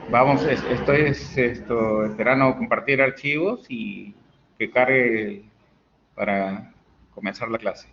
Vamos, estoy esperando compartir archivos y que cargue para comenzar la clase.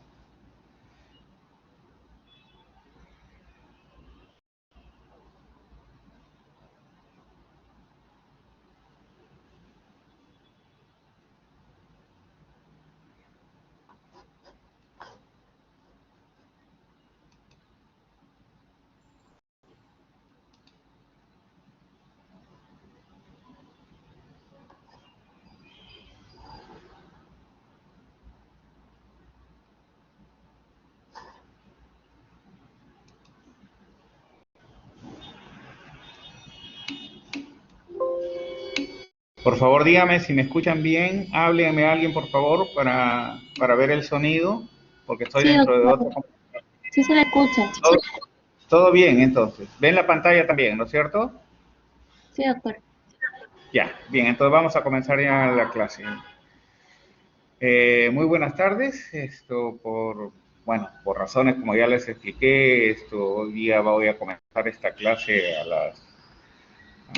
Por favor, dígame si me escuchan bien, háblenme a alguien, por favor, para ver el sonido, porque estoy Sí, dentro de doctor, otro. sí se le escucha. Todo, todo bien, entonces. ¿Ven la pantalla también, no es cierto? Sí, doctor. Ya, bien, entonces vamos a comenzar ya la clase. Muy buenas tardes. Por razones como ya les expliqué, hoy día voy a comenzar esta clase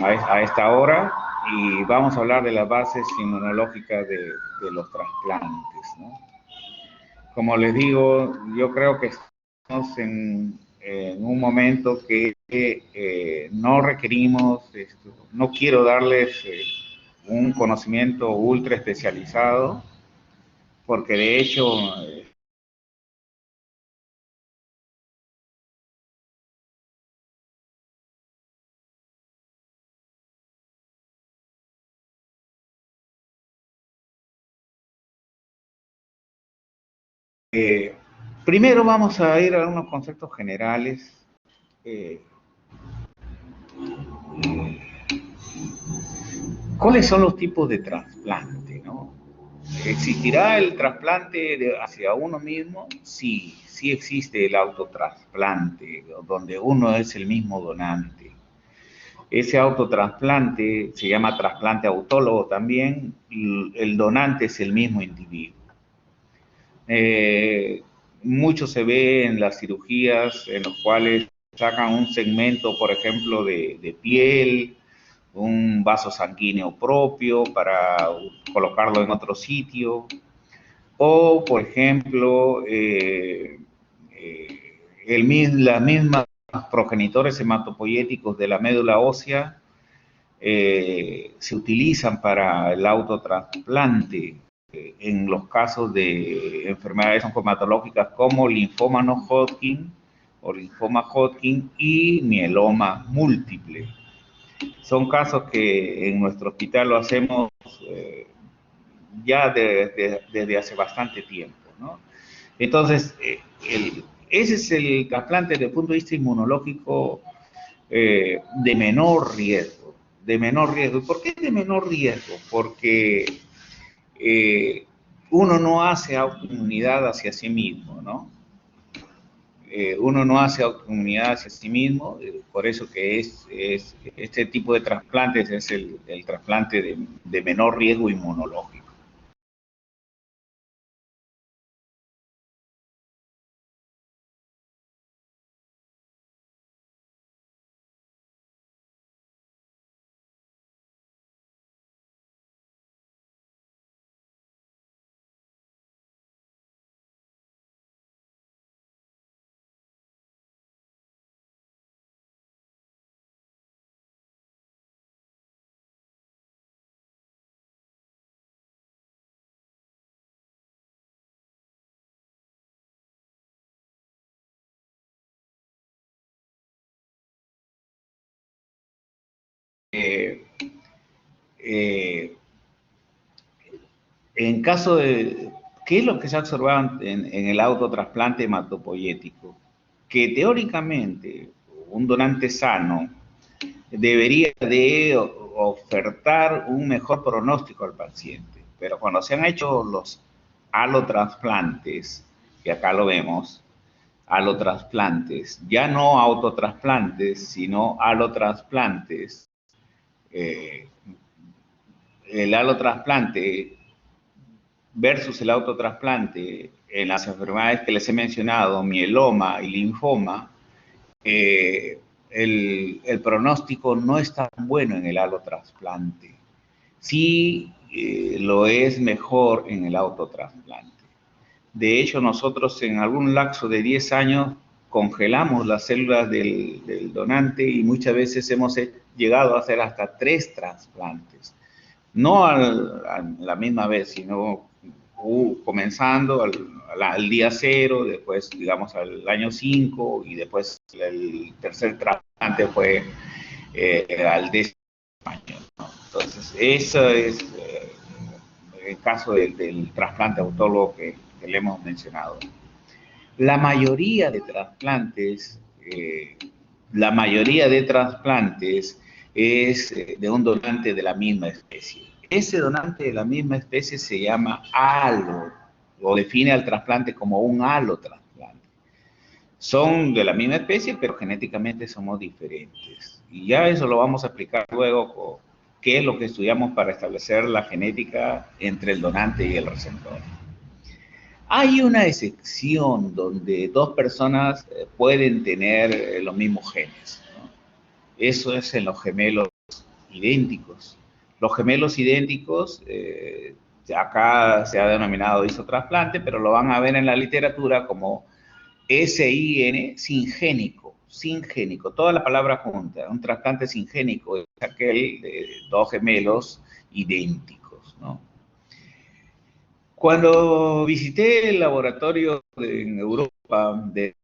a esta hora y vamos a hablar de las bases inmunológicas de los trasplantes, ¿no? Como les digo, yo creo que estamos en un momento que no requerimos, no quiero darles un conocimiento ultra especializado, porque de hecho primero vamos a ir a unos conceptos generales. Eh, ¿Cuáles son los tipos de trasplante, no? ¿Existirá el trasplante hacia uno mismo? Sí, sí existe el autotrasplante, donde uno es el mismo donante. Ese autotrasplante se llama trasplante autólogo también, y el donante es el mismo individuo. Eh, Mucho se ve en las cirugías en los cuales sacan un segmento, por ejemplo, de piel, un vaso sanguíneo propio para colocarlo en otro sitio, o, por ejemplo, las mismas progenitores hematopoyéticos de la médula ósea se utilizan para el autotrasplante en los casos de enfermedades oncomatológicas como linfoma no Hodgkin o linfoma Hodgkin y mieloma múltiple. Son casos que en nuestro hospital lo hacemos eh, ya desde hace bastante tiempo, ¿no? Entonces, ese es el trasplante desde el punto de vista inmunológico de menor riesgo, de menor riesgo. ¿Por qué de menor riesgo? Porque uno no hace autoinmunidad hacia sí mismo, ¿no? Uno no hace autoinmunidad hacia sí mismo, por eso que es este tipo de trasplantes es el trasplante de menor riesgo inmunológico. Eh, eh, en caso de, ¿qué es lo que se ha observado en el autotrasplante hematopoyético? Que teóricamente un donante sano debería de ofertar un mejor pronóstico al paciente, pero cuando se han hecho los alotrasplantes, que acá lo vemos, alotrasplantes, ya no autotrasplantes, sino alotrasplantes, eh, el alotrasplante versus el autotrasplante en las enfermedades que les he mencionado, mieloma y linfoma, eh, el pronóstico no es tan bueno en el allotrasplante. Sí lo es mejor en el autotrasplante. De hecho, nosotros en algún lapso de 10 años congelamos las células del donante y muchas veces hemos llegado a hacer hasta 3 trasplantes. No a la misma vez, sino comenzando al día 0, después, digamos, al año 5 y después el tercer trasplante fue al 10º año, ¿no? Entonces, eso es el caso del trasplante autólogo que le hemos mencionado. La mayoría de trasplantes, es de un donante de la misma especie. Ese donante de la misma especie se llama halo, o define al trasplante como un halotrasplante. Son de la misma especie, pero genéticamente somos diferentes. Y ya eso lo vamos a explicar luego, qué es lo que estudiamos para establecer la genética entre el donante y el receptor. Hay una excepción donde 2 personas pueden tener los mismos genes, ¿no? Eso es en los gemelos idénticos. Los gemelos idénticos, acá se ha denominado isotrasplante, pero lo van a ver en la literatura como SIN singénico, singénico, toda la palabra junta. Un trasplante singénico es aquel de 2 gemelos idénticos, ¿no? Cuando visité el laboratorio en Europa de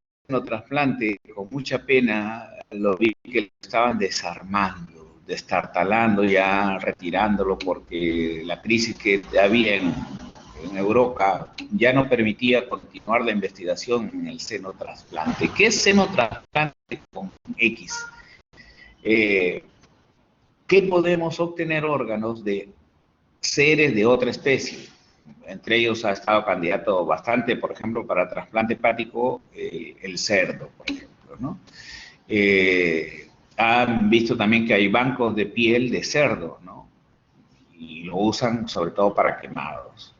trasplante, con mucha pena lo vi que lo estaban desarmando, destartalando, ya retirándolo, porque la crisis que había en Europa ya no permitía continuar la investigación en el senotrasplante. ¿Qué es senotrasplante con X? ¿Qué podemos obtener órganos de seres de otra especie? Entre ellos ha estado candidato bastante, por ejemplo, para trasplante hepático, el cerdo, por ejemplo, ¿no? Han visto también que hay bancos de piel de cerdo, ¿no? Y lo usan sobre todo para quemados.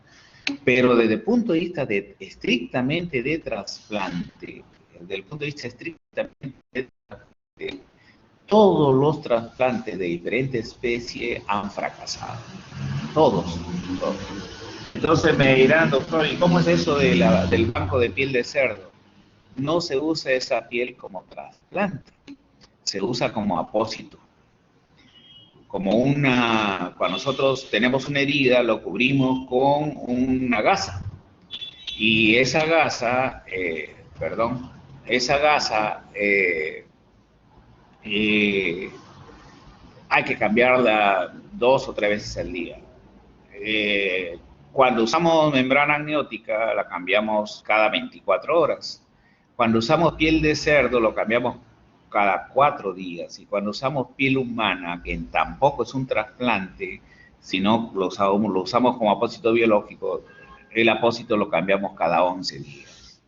Pero desde el punto de vista estrictamente de trasplante, desde el punto de vista estrictamente de trasplante, todos los trasplantes de diferentes especies han fracasado. Todos. Entonces me dirán, doctor, ¿y cómo es eso del banco de piel de cerdo? No se usa esa piel como trasplante, se usa como apósito. Cuando nosotros tenemos una herida, lo cubrimos con una gasa. Y esa gasa, hay que cambiarla 2 o 3 veces al día. Cuando usamos membrana amniótica, la cambiamos cada 24 horas. Cuando usamos piel de cerdo, lo cambiamos cada 4 días. Y cuando usamos piel humana, que tampoco es un trasplante, sino lo usamos como apósito biológico, el apósito lo cambiamos cada 11 días.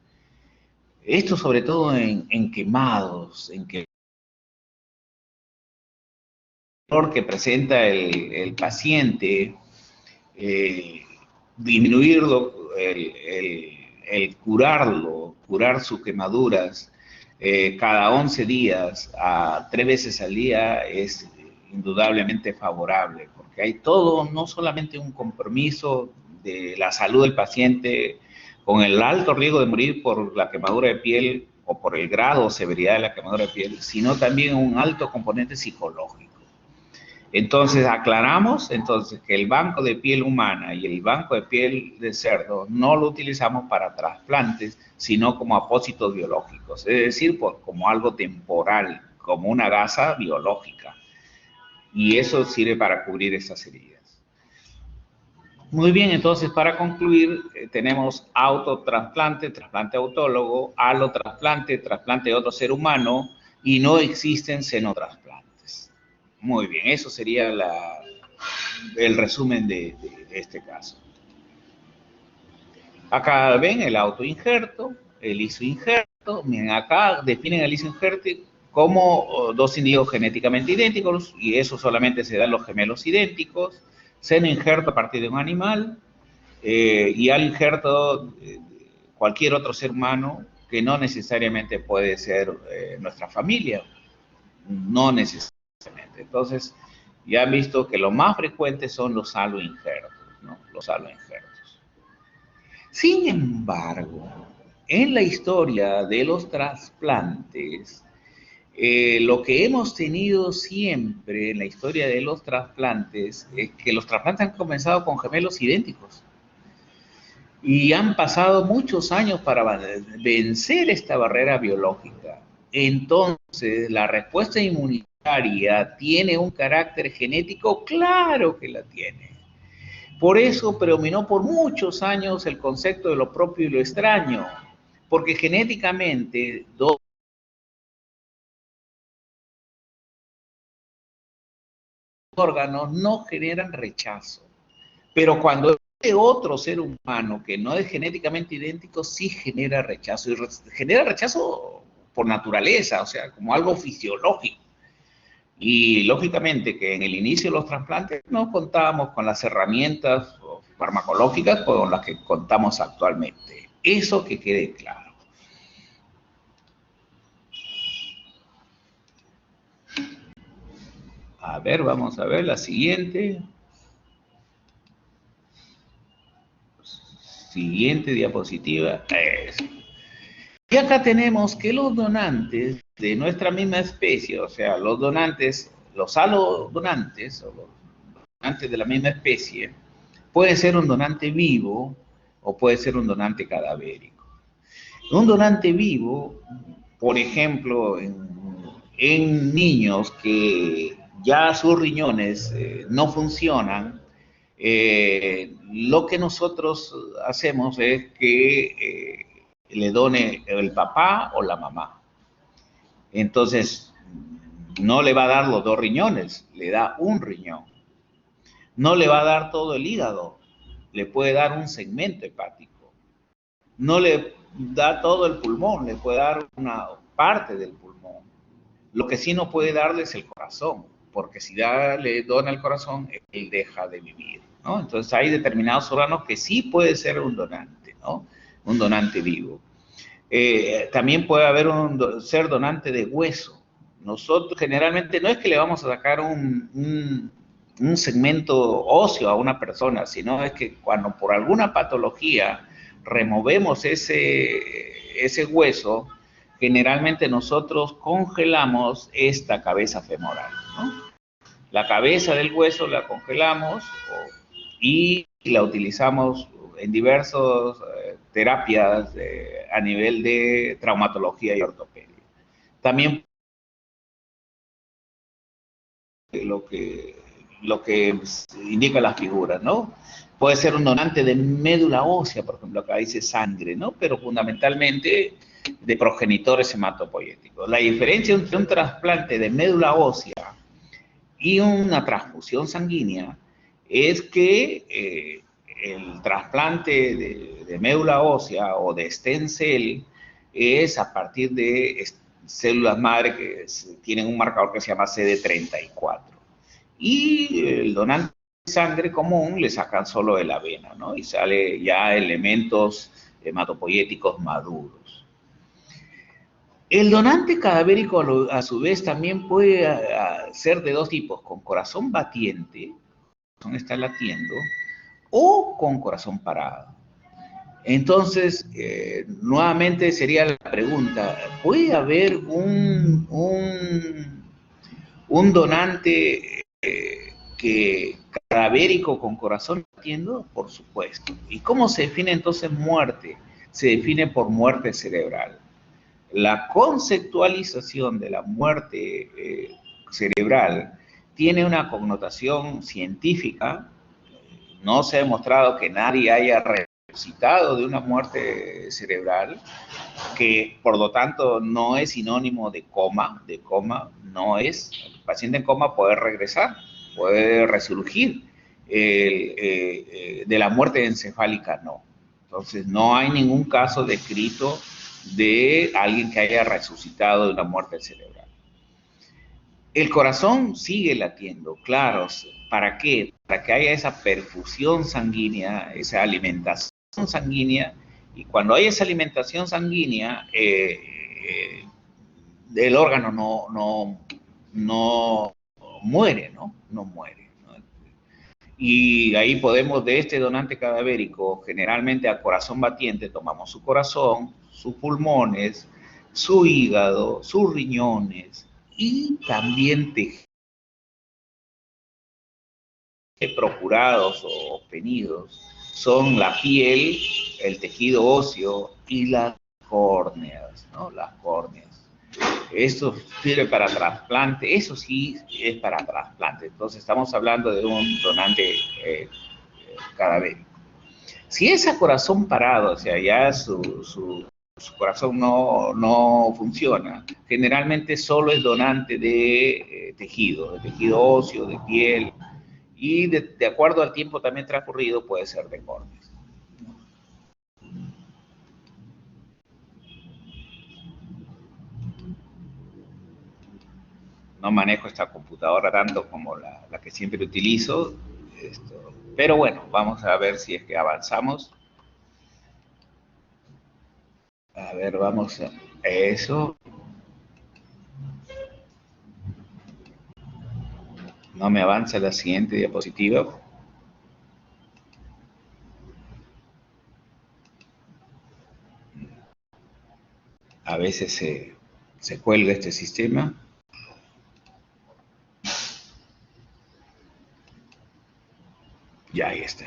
Esto sobre todo en quemados, en que el dolor que presenta el paciente, disminuirlo, el curar sus quemaduras cada 11 días a 3 veces al día es indudablemente favorable, porque hay todo, no solamente un compromiso de la salud del paciente con el alto riesgo de morir por la quemadura de piel o por el grado o severidad de la quemadura de piel, sino también un alto componente psicológico. Entonces, aclaramos entonces que el banco de piel humana y el banco de piel de cerdo no lo utilizamos para trasplantes, sino como apósitos biológicos, es decir, como algo temporal, como una gasa biológica. Y eso sirve para cubrir esas heridas. Muy bien, entonces para concluir, tenemos autotrasplante, trasplante autólogo, allotrasplante, trasplante de otro ser humano, y no existen senotrasplantes. Muy bien, eso sería el resumen de este caso. Acá ven el autoinjerto, el isoinjerto. Miren, acá definen el isoinjerto como 2 individuos genéticamente idénticos, y eso solamente se da en los gemelos idénticos. Senoinjerto a partir de un animal, y alloinjerto cualquier otro ser humano que no necesariamente puede ser nuestra familia. no necesariamente. Entonces, ya han visto que lo más frecuente son los aloinjertos, ¿no? Los aloinjertos. Sin embargo, en la historia de los trasplantes, lo que hemos tenido siempre en la historia de los trasplantes es que los trasplantes han comenzado con gemelos idénticos y han pasado muchos años para vencer esta barrera biológica. Entonces, la respuesta inmunitaria tiene un carácter genético, claro que la tiene. Por eso predominó por muchos años el concepto de lo propio y lo extraño, porque genéticamente dos órganos no generan rechazo. Pero cuando es de otro ser humano que no es genéticamente idéntico, sí genera rechazo. Y genera rechazo por naturaleza, o sea, como algo fisiológico. Y lógicamente que en el inicio de los trasplantes no contábamos con las herramientas farmacológicas con las que contamos actualmente. Eso que quede claro. A ver, vamos a ver la siguiente. Siguiente diapositiva. Y acá tenemos que los donantes de nuestra misma especie, o sea, los donantes, los alodonantes, o los donantes de la misma especie, puede ser un donante vivo o puede ser un donante cadavérico. Un donante vivo, por ejemplo, en niños que ya sus riñones no funcionan, lo que nosotros hacemos es que le done el papá o la mamá. Entonces, no le va a dar los dos riñones, le da un riñón. No le va a dar todo el hígado, le puede dar un segmento hepático. No le da todo el pulmón, le puede dar una parte del pulmón. Lo que sí no puede darle es el corazón, porque si le dona el corazón, él deja de vivir, ¿no? Entonces hay determinados órganos que sí puede ser un donante, ¿no? Un donante vivo. También puede haber ser donante de hueso. Nosotros generalmente no es que le vamos a sacar un segmento óseo a una persona, sino es que cuando por alguna patología removemos ese hueso, generalmente nosotros congelamos esta cabeza femoral, ¿no? La cabeza del hueso la congelamos y la utilizamos en diversas terapias a nivel de traumatología y ortopedia. También lo que indica las figuras, ¿no? Puede ser un donante de médula ósea, por ejemplo, acá dice sangre, ¿no? Pero fundamentalmente de progenitores hematopoyéticos. La diferencia entre un trasplante de médula ósea y una transfusión sanguínea es que el trasplante de médula ósea o de stem cell es a partir de células madre que tienen un marcador que se llama CD34. Y el donante de sangre común le sacan solo de la vena, ¿no? Y sale ya elementos hematopoyéticos maduros. El donante cadavérico, a su vez, también puede ser de dos tipos, con corazón batiente, el corazón está latiendo, o con corazón parado. Entonces, nuevamente sería la pregunta, ¿puede haber un donante cadavérico con corazón latiendo? Por supuesto. ¿Y cómo se define entonces muerte? Se define por muerte cerebral. La conceptualización de la muerte cerebral tiene una connotación científica. No se ha demostrado que nadie haya resucitado de una muerte cerebral, que por lo tanto no es sinónimo de coma no es. El paciente en coma puede regresar, puede resurgir. De la muerte encefálica no. Entonces no hay ningún caso descrito de alguien que haya resucitado de una muerte cerebral. El corazón sigue latiendo, claro. ¿Para qué? Para que haya esa perfusión sanguínea, esa alimentación sanguínea, y cuando hay esa alimentación sanguínea, el órgano no muere, ¿no? No muere, ¿no? Y ahí podemos, de este donante cadavérico, generalmente a corazón batiente, tomamos su corazón, sus pulmones, su hígado, sus riñones y también tejidos procurados o obtenidos son la piel, el tejido óseo y las córneas, ¿no? Las córneas. Esto sirve para trasplante, eso sí es para trasplante. Entonces estamos hablando de un donante cadavérico. Si es a corazón parado, o sea, ya su corazón no funciona, generalmente solo es donante de tejido óseo, de piel, y de acuerdo al tiempo también transcurrido puede ser de córneas. No manejo esta computadora tanto como la que siempre utilizo, pero bueno, vamos a ver si es que avanzamos. A ver, vamos a eso. No me avanza la siguiente diapositiva. A veces se cuelga este sistema. Ya ahí está.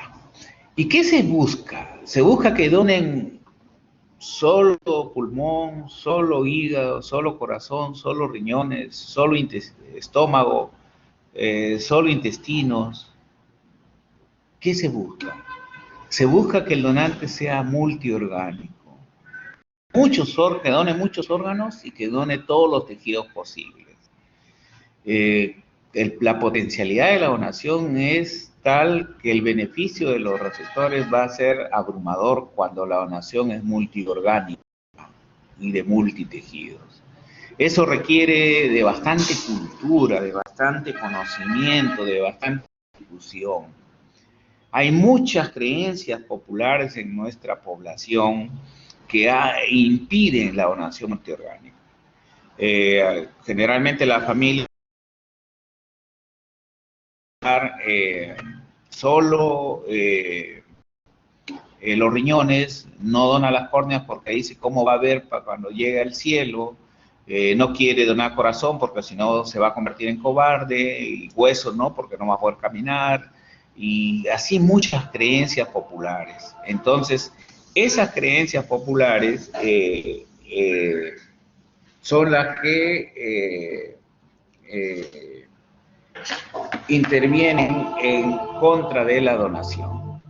¿Y qué se busca? Se busca que donen solo pulmón, solo hígado, solo corazón, solo riñones, solo estómago, solo intestinos. ¿Qué se busca? Se busca que el donante sea multiorgánico. Que done muchos órganos y que done todos los tejidos posibles. La potencialidad de la donación es tal que el beneficio de los receptores va a ser abrumador cuando la donación es multiorgánica y de multitejidos. Eso requiere de bastante cultura, de bastante conocimiento, de bastante difusión. Hay muchas creencias populares en nuestra población que impiden la donación multiorgánica. Generalmente la familia eh, solo los riñones, no dona las córneas porque dice cómo va a ver para cuando llegue al cielo, no quiere donar corazón porque si no se va a convertir en cobarde, y huesos no, porque no va a poder caminar, y así muchas creencias populares. Entonces, esas creencias populares son las que intervienen en contra de la donación.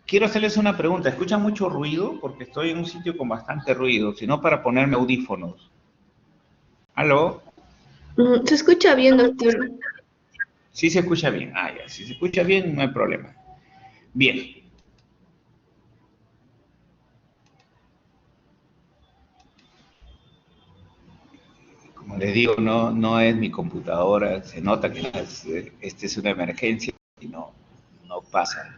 Quiero hacerles una pregunta. ¿Escuchan mucho ruido? Porque estoy en un sitio con bastante ruido, sino para ponerme audífonos. ¿Aló? Se escucha bien, doctor. Sí se escucha bien. Ah, ya. Si se escucha bien, no hay problema. Bien. Como les digo, no es mi computadora. Se nota que esta es una emergencia y no pasa.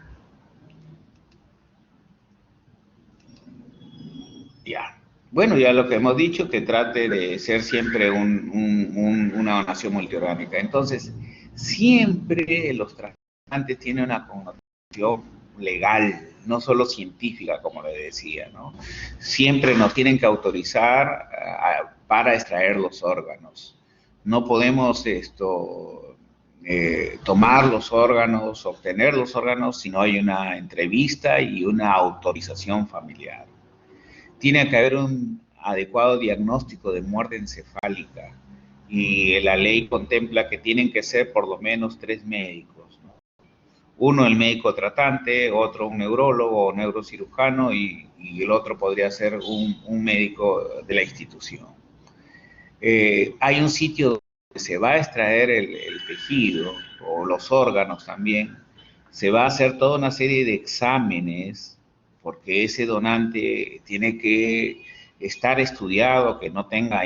Ya. Bueno, ya lo que hemos dicho, que trate de ser siempre una donación multiorgánica. Entonces, siempre los trasplantes tienen una connotación legal, no solo científica, como le decía, ¿no? Siempre nos tienen que autorizar para extraer los órganos. No podemos tomar los órganos, obtener los órganos, si no hay una entrevista y una autorización familiar. Tiene que haber un adecuado diagnóstico de muerte encefálica y la ley contempla que tienen que ser por lo menos 3 médicos, ¿no? Uno el médico tratante, otro un neurólogo o neurocirujano y el otro podría ser un médico de la institución. Hay un sitio donde se va a extraer el tejido o los órganos también, se va a hacer toda una serie de exámenes porque ese donante tiene que estar estudiado, que no tenga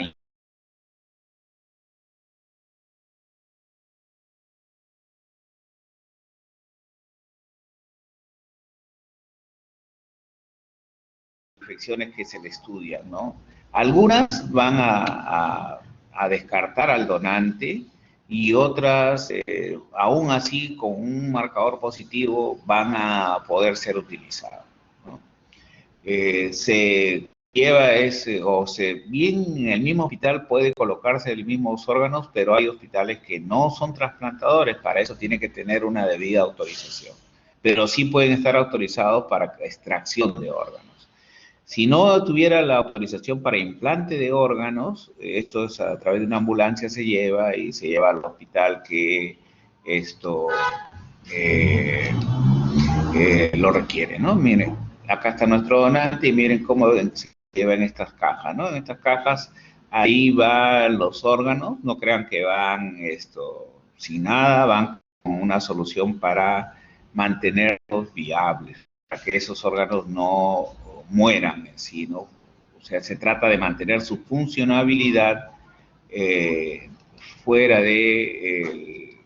infecciones que se le estudian, ¿no? Algunas van a descartar al donante y otras, aún así, con un marcador positivo, van a poder ser utilizadas, ¿no? Se lleva ese, o se, bien en el mismo hospital puede colocarse los mismos órganos, pero hay hospitales que no son trasplantadores, para eso tiene que tener una debida autorización. Pero sí pueden estar autorizados para extracción de órganos. Si no tuviera la autorización para implante de órganos, esto es a través de una ambulancia se lleva y se lleva al hospital que esto eh, lo requiere, ¿no? Miren, acá está nuestro donante y miren cómo se lleva en estas cajas, ¿no? En estas cajas, ahí van los órganos, no crean que van sin nada, van con una solución para mantenerlos viables, para que esos órganos no mueran en sí, ¿no? O sea, se trata de mantener su funcionabilidad eh, fuera de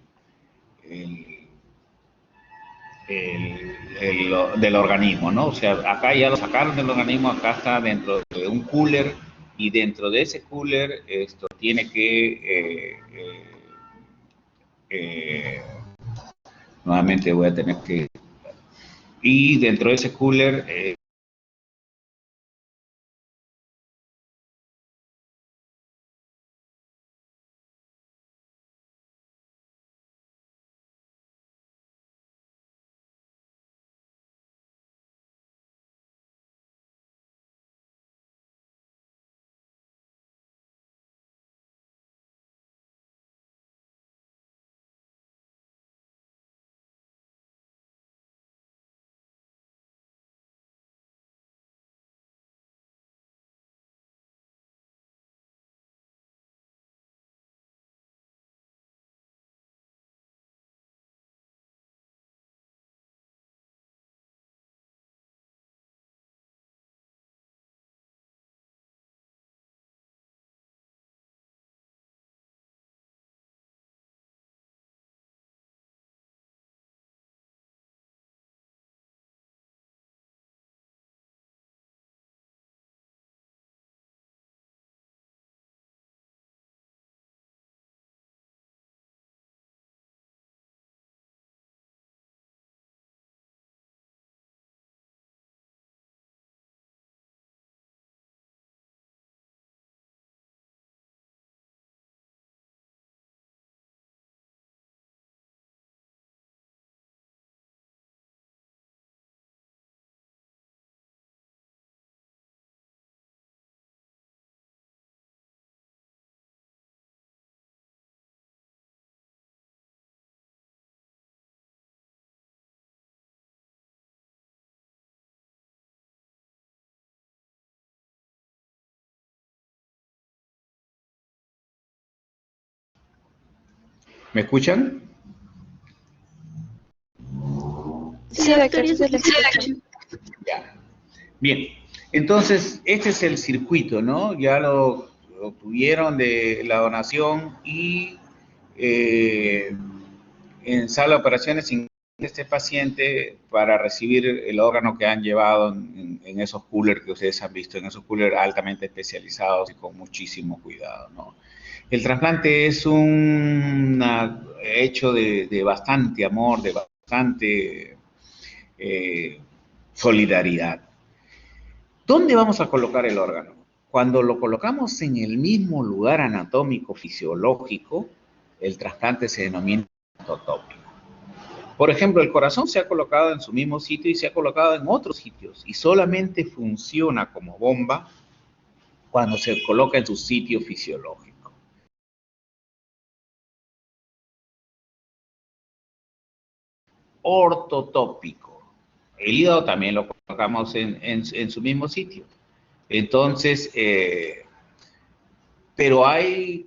el, del organismo, ¿no? O sea, acá ya lo sacaron del organismo, acá está dentro de un cooler y dentro de ese cooler esto tiene que, eh, nuevamente voy a tener que, y dentro de ese cooler ¿me escuchan? Sí, doctor, sí se le escucha. Ya. Bien, entonces este es el circuito, ¿no? Ya lo obtuvieron de la donación y eh, en sala de operaciones este paciente para recibir el órgano que han llevado en esos coolers que ustedes han visto, en esos coolers altamente especializados y con muchísimo cuidado, ¿no? El trasplante es un hecho de bastante amor, de bastante solidaridad. ¿Dónde vamos a colocar el órgano? Cuando lo colocamos en el mismo lugar anatómico fisiológico, el trasplante se denomina ortotópico. Por ejemplo, el corazón se ha colocado en su mismo sitio y se ha colocado en otros sitios y solamente funciona como bomba cuando se coloca en su sitio fisiológico. Ortotópico. El hígado también lo colocamos en su mismo sitio. Entonces, pero hay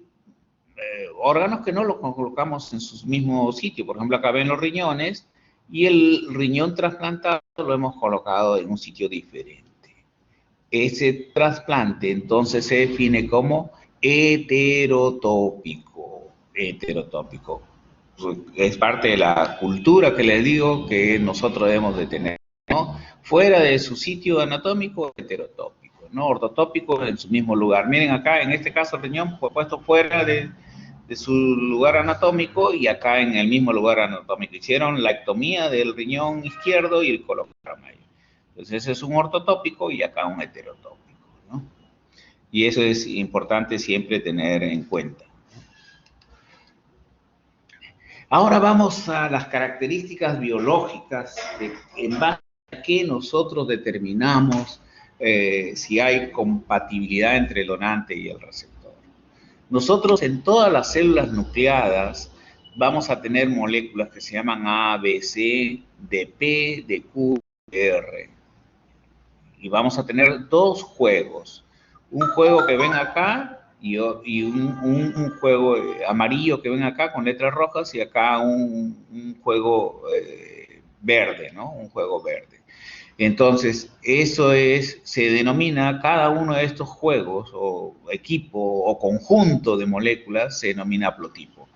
órganos que no los colocamos en su mismo sitio. Por ejemplo, acá ven los riñones y el riñón trasplantado lo hemos colocado en un sitio diferente. Ese trasplante entonces se define como heterotópico. Heterotópico. Es parte de la cultura que les digo que nosotros debemos de tener, ¿no? Fuera de su sitio anatómico, heterotópico. ¿no? Ortotópicos en su mismo lugar. Miren acá, en este caso el riñón fue puesto fuera de su lugar anatómico y acá en el mismo lugar anatómico. Hicieron la ectomía del riñón izquierdo y colocaron ahí. Entonces ese es un ortotópico y acá un heterotópico, ¿no? Y eso es importante siempre tener en cuenta. Ahora vamos a las características biológicas en base a que nosotros determinamos si hay compatibilidad entre el donante y el receptor. Nosotros en todas las células nucleadas vamos a tener moléculas que se llaman A, B, C, de P, de Q, de R. Y vamos a tener dos juegos. Un juego que ven acá y un juego amarillo que ven acá con letras rojas y acá un juego verde, ¿no? Un juego verde. Entonces, eso se denomina, cada uno de estos juegos o equipo o conjunto de moléculas se denomina haplotipo.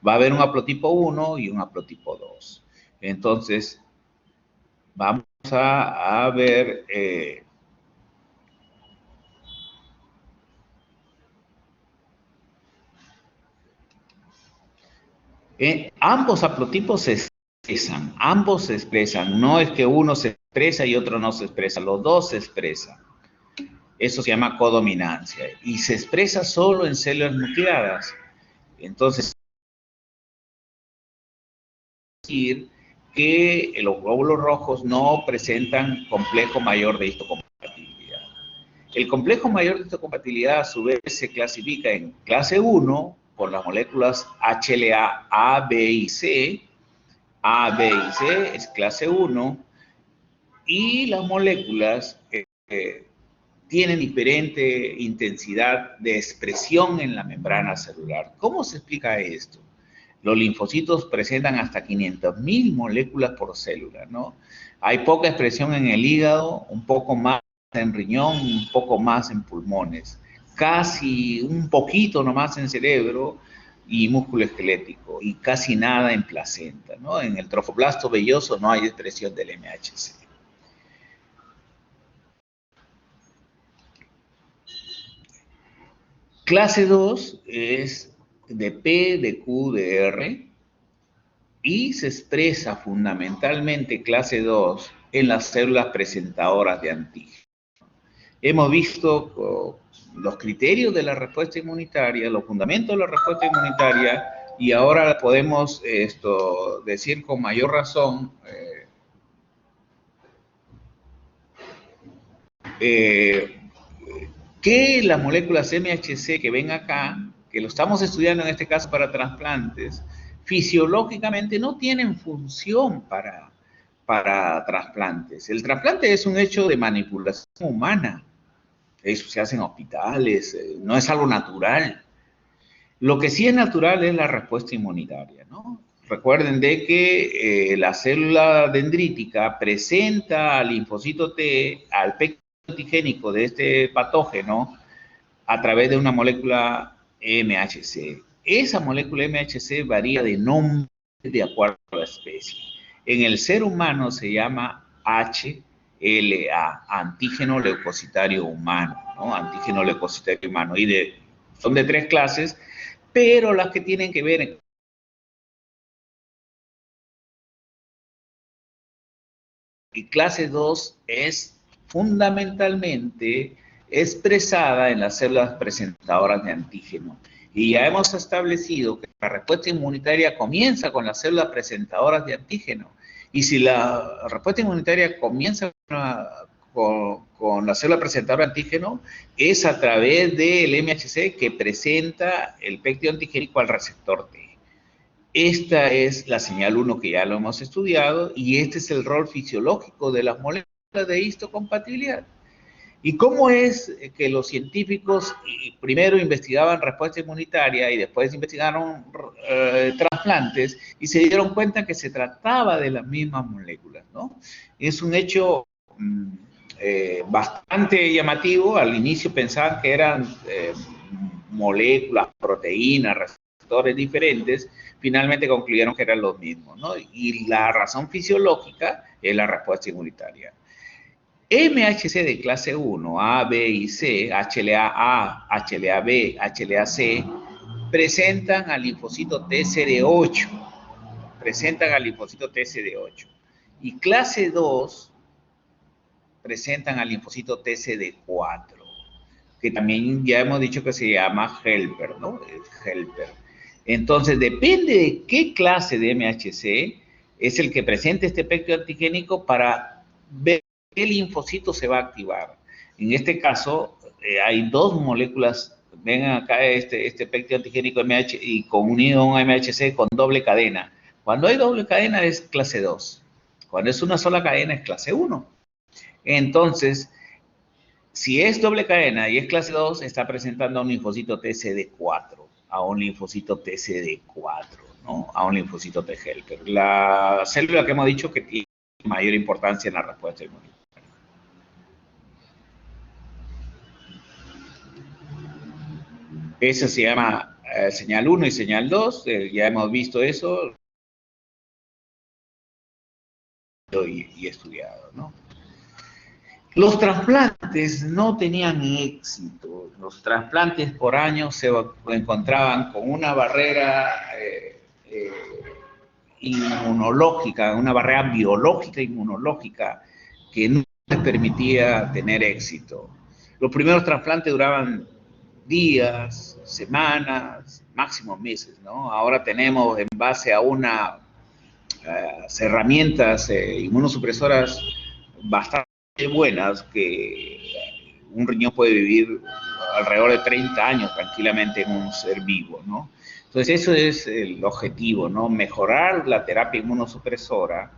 Va a haber un haplotipo 1 y un haplotipo 2. Entonces, vamos a ver... ambos haplotipos se expresan, ambos se expresan, no es que uno se expresa y otro no se expresa, los dos se expresan. Eso se llama codominancia y se expresa solo en células nucleadas. Entonces, decir que los glóbulos rojos no presentan complejo mayor de histocompatibilidad. El complejo mayor de histocompatibilidad a su vez se clasifica en clase 1 por las moléculas HLA A, B y C. A, B y C es clase 1 y las moléculas tienen diferente intensidad de expresión en la membrana celular. ¿Cómo se explica esto? Los linfocitos presentan hasta 500.000 moléculas por célula, ¿no? Hay poca expresión en el hígado, un poco más en riñón, un poco más en pulmones, casi un poquito nomás en cerebro y músculo esquelético, y casi nada en placenta, ¿no? En el trofoblasto velloso no hay expresión del MHC. Clase 2 es de P, de Q, de R, y se expresa fundamentalmente clase 2 en las células presentadoras de antígeno. Hemos visto los criterios de la respuesta inmunitaria, los fundamentos de la respuesta inmunitaria, y ahora podemos decir con mayor razón que las moléculas MHC que ven acá, que lo estamos estudiando en este caso para trasplantes, fisiológicamente no tienen función para trasplantes. El trasplante es un hecho de manipulación humana. Eso se hace en hospitales, no es algo natural. Lo que sí es natural es la respuesta inmunitaria, ¿no? Recuerden de que la célula dendrítica presenta al linfocito T, al pecto antigénico de este patógeno, a través de una molécula MHC. Esa molécula MHC varía de nombre de acuerdo a la especie. En el ser humano se llama HLA, antígeno leucocitario humano, ¿no? Antígeno leucocitario humano. Y son de 3 clases, pero las que tienen que ver y clase 2 es fundamentalmente expresada en las células presentadoras de antígeno. Y ya hemos establecido que la respuesta inmunitaria comienza con las células presentadoras de antígeno. Y si la respuesta inmunitaria comienza con la célula presentadora de antígeno, es a través del MHC que presenta el péptido antigénico al receptor T. Esta es la señal 1 que ya lo hemos estudiado y este es el rol fisiológico de las moléculas de histocompatibilidad. ¿Y cómo es que los científicos primero investigaban respuesta inmunitaria y después investigaron trasplantes y se dieron cuenta que se trataba de las mismas moléculas, ¿no? Es un hecho bastante llamativo. Al inicio pensaban que eran moléculas, proteínas, receptores diferentes, finalmente concluyeron que eran los mismos, ¿no? Y la razón fisiológica es la respuesta inmunitaria. MHC de clase 1, A, B y C, HLA-A, HLA-B, HLA-C, presentan al linfocito TCD8. Presentan al linfocito TCD8. Y clase 2 presentan al linfocito TCD4, que también ya hemos dicho que se llama helper, ¿no? Helper. Entonces, depende de qué clase de MHC es el que presente este péptido antigénico para ver qué linfocito se va a activar. En este caso, hay dos moléculas, ven acá este péptido antigénico MH y con unido a un MHC con doble cadena. Cuando hay doble cadena es clase 2. Cuando es una sola cadena es clase 1. Entonces, si es doble cadena y es clase 2, está presentando a un linfocito TCD4, a un linfocito TCD4, ¿no? A un linfocito T helper. La célula que hemos dicho que tiene mayor importancia en la respuesta inmunitaria. Eso se llama señal 1 y señal 2, ya hemos visto eso y estudiado, ¿no? Los trasplantes no tenían éxito. Los trasplantes por año se encontraban con una barrera inmunológica, una barrera biológica inmunológica que no les permitía tener éxito. Los primeros trasplantes duraban días, semanas, máximo meses, ¿no? Ahora tenemos en base a unas herramientas inmunosupresoras bastante buenas que un riñón puede vivir alrededor de 30 años tranquilamente en un ser vivo, ¿no? Entonces, eso es el objetivo, ¿no? Mejorar la terapia inmunosupresora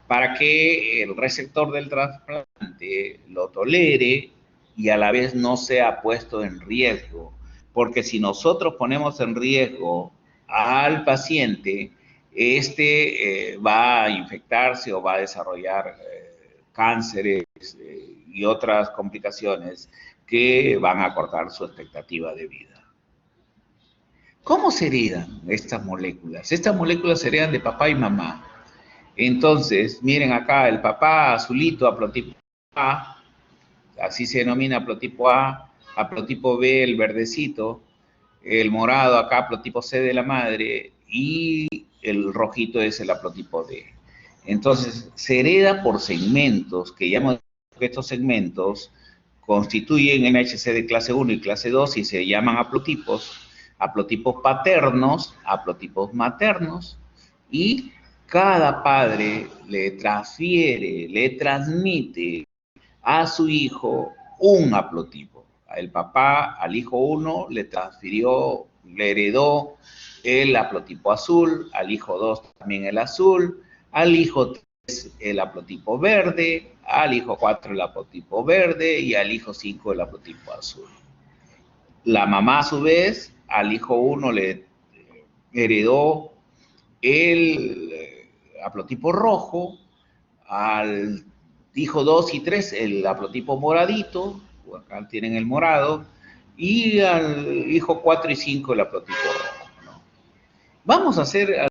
para que el receptor del trasplante lo tolere y a la vez no sea puesto en riesgo. Porque si nosotros ponemos en riesgo al paciente, va a infectarse o va a desarrollar cánceres y otras complicaciones que van a cortar su expectativa de vida. ¿Cómo se heredan estas moléculas? Estas moléculas se heredan de papá y mamá. Entonces, miren acá, el papá azulito, haplotipo A, así se denomina haplotipo A, haplotipo B, el verdecito, el morado acá, haplotipo C de la madre, y el rojito es el haplotipo D. Entonces, se hereda por segmentos, que llamamos que estos segmentos constituyen MHC de clase 1 y clase 2 y se llaman haplotipos paternos, haplotipos maternos, y cada padre le transfiere, le transmite a su hijo un haplotipo. El papá al hijo 1 le transfirió, le heredó el haplotipo azul, al hijo 2 también el azul, al hijo 3 el haplotipo verde, al hijo 4 el haplotipo verde y al hijo 5 el haplotipo azul. La mamá a su vez al hijo 1 le heredó el haplotipo rojo, al hijo 2 y 3 el haplotipo moradito, acá tienen el morado, y al hijo 4 y 5 el haplotipo rojo, ¿no? Vamos a hacer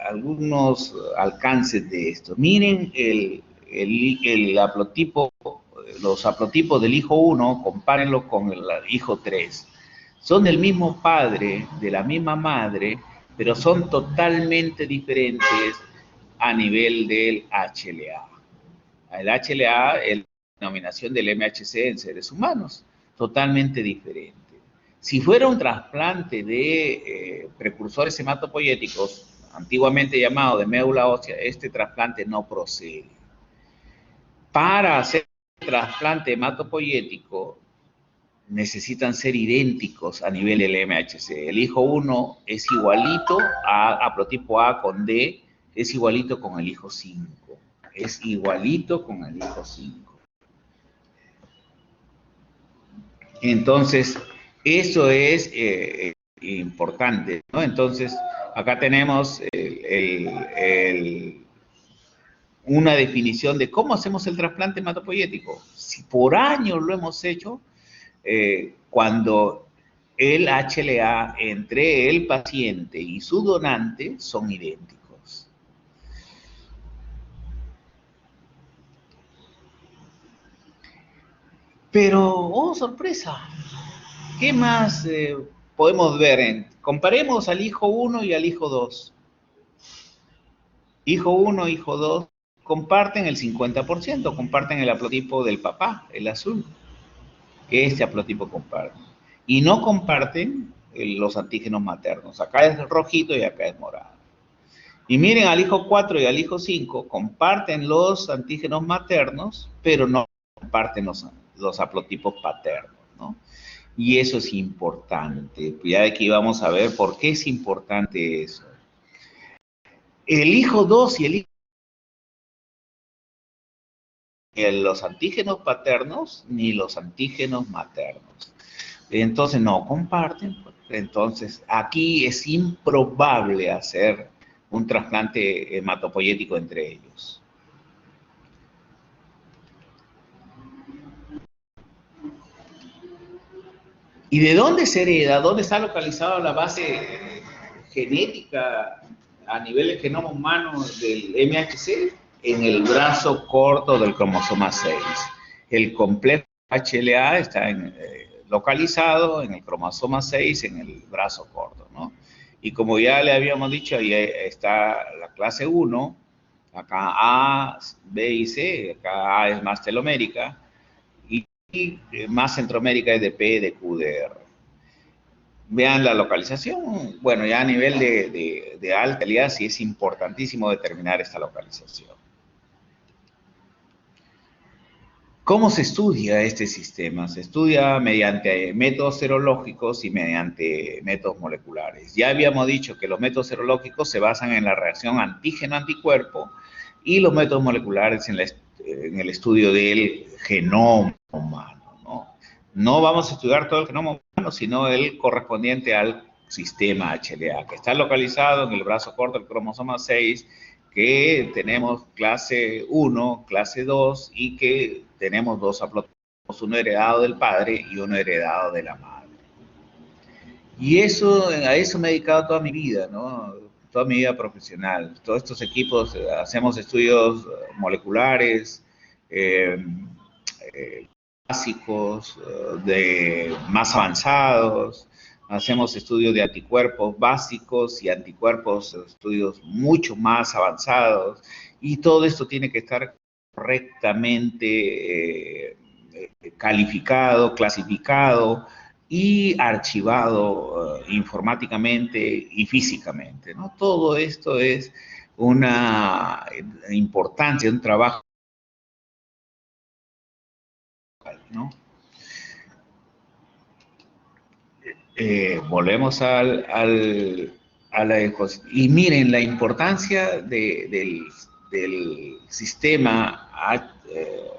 algunos alcances de esto. Miren el haplotipo, los haplotipos del hijo 1, compárenlo con el hijo 3. Son del mismo padre, de la misma madre, pero son totalmente diferentes a nivel del HLA. El HLA es la denominación del MHC en seres humanos, totalmente diferente. Si fuera un trasplante de precursores hematopoyéticos, antiguamente llamado de médula ósea, este trasplante no procede. Para hacer trasplante hematopoyético, necesitan ser idénticos a nivel del MHC. El hijo 1 es igualito a haplotipo A con D, es igualito con el hijo 5. Es igualito con el hijo 5. Entonces, eso es importante, ¿no? Entonces, acá tenemos una definición de cómo hacemos el trasplante hematopoyético. Si por años lo hemos hecho, cuando el HLA entre el paciente y su donante son idénticos. Pero, oh, sorpresa, ¿qué más podemos ver? Comparemos al hijo 1 y al hijo 2. Hijo 1, hijo 2, comparten el 50%, comparten el haplotipo del papá, el azul. Este haplotipo comparte. Y no comparten los antígenos maternos. Acá es rojito y acá es morado. Y miren, al hijo 4 y al hijo 5 comparten los antígenos maternos, pero no comparten los haplotipos paternos, ¿no? Y eso es importante. Ya aquí vamos a ver por qué es importante eso. El hijo 2 y el hijo ni los antígenos paternos ni los antígenos maternos. Entonces no comparten. Entonces aquí es improbable hacer un trasplante hematopoyético entre ellos. ¿Y de dónde se hereda? ¿Dónde está localizada la base genética a nivel del genoma humano del MHC? En el brazo corto del cromosoma 6. El complejo HLA está localizado en el cromosoma 6, en el brazo corto, ¿no? Y como ya le habíamos dicho, ahí está la clase 1, acá A, B y C, acá A es más telomérica, y más centromérica es de P, de Q, de R. Vean la localización. Bueno, ya a nivel de alta calidad sí es importantísimo determinar esta localización. ¿Cómo se estudia este sistema? Se estudia mediante métodos serológicos y mediante métodos moleculares. Ya habíamos dicho que los métodos serológicos se basan en la reacción antígeno-anticuerpo y los métodos moleculares en el estudio del genoma humano, ¿no? No vamos a estudiar todo el genoma humano, sino el correspondiente al sistema HLA, que está localizado en el brazo corto del cromosoma 6, que tenemos clase 1, clase 2 y que tenemos dos haplotipos, uno heredado del padre y uno heredado de la madre. Y eso, a eso me he dedicado toda mi vida, ¿no? Toda mi vida profesional. Todos estos equipos, hacemos estudios moleculares, básicos, de más avanzados, hacemos estudios de anticuerpos básicos y anticuerpos, estudios mucho más avanzados, y todo esto tiene que estar correctamente calificado, clasificado y archivado informáticamente y físicamente, ¿no? Todo esto es una importancia, un trabajo, ¿no? Volvemos a la y miren la importancia del sistema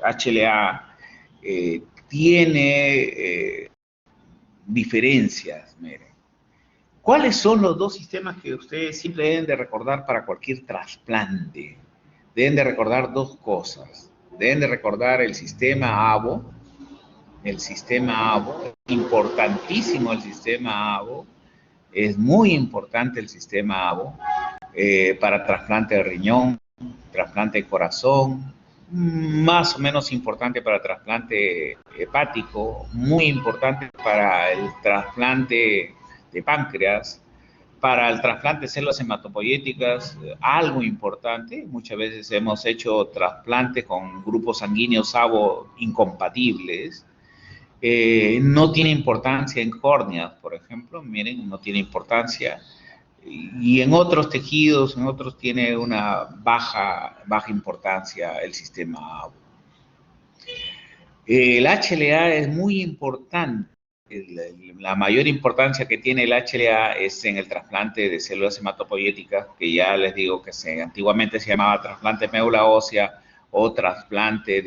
HLA tiene diferencias, miren. ¿Cuáles son los dos sistemas que ustedes siempre deben de recordar para cualquier trasplante? Deben de recordar dos cosas. Deben de recordar el sistema ABO, importantísimo el sistema ABO, es muy importante el sistema ABO para trasplante de riñón, trasplante de corazón, más o menos importante para trasplante hepático, muy importante para el trasplante de páncreas, para el trasplante de células hematopoyéticas, algo importante. Muchas veces hemos hecho trasplante con grupos sanguíneos ABO incompatibles. No tiene importancia en córneas, por ejemplo, miren, no tiene importancia. Y en otros tejidos, en otros tiene una baja importancia el sistema ABO. El HLA es muy importante. La mayor importancia que tiene el HLA es en el trasplante de células hematopoyéticas, que ya les digo que antiguamente se llamaba trasplante de médula ósea o trasplante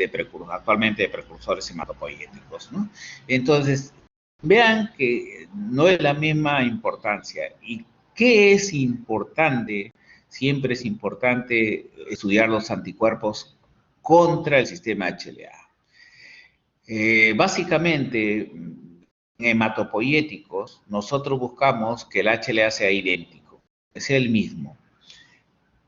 actualmente de precursores hematopoyéticos, ¿no? Entonces, vean que no es la misma importancia. ¿Y qué es importante? Siempre es importante estudiar los anticuerpos contra el sistema HLA. Básicamente, en hematopoyéticos, nosotros buscamos que el HLA sea idéntico, que sea el mismo.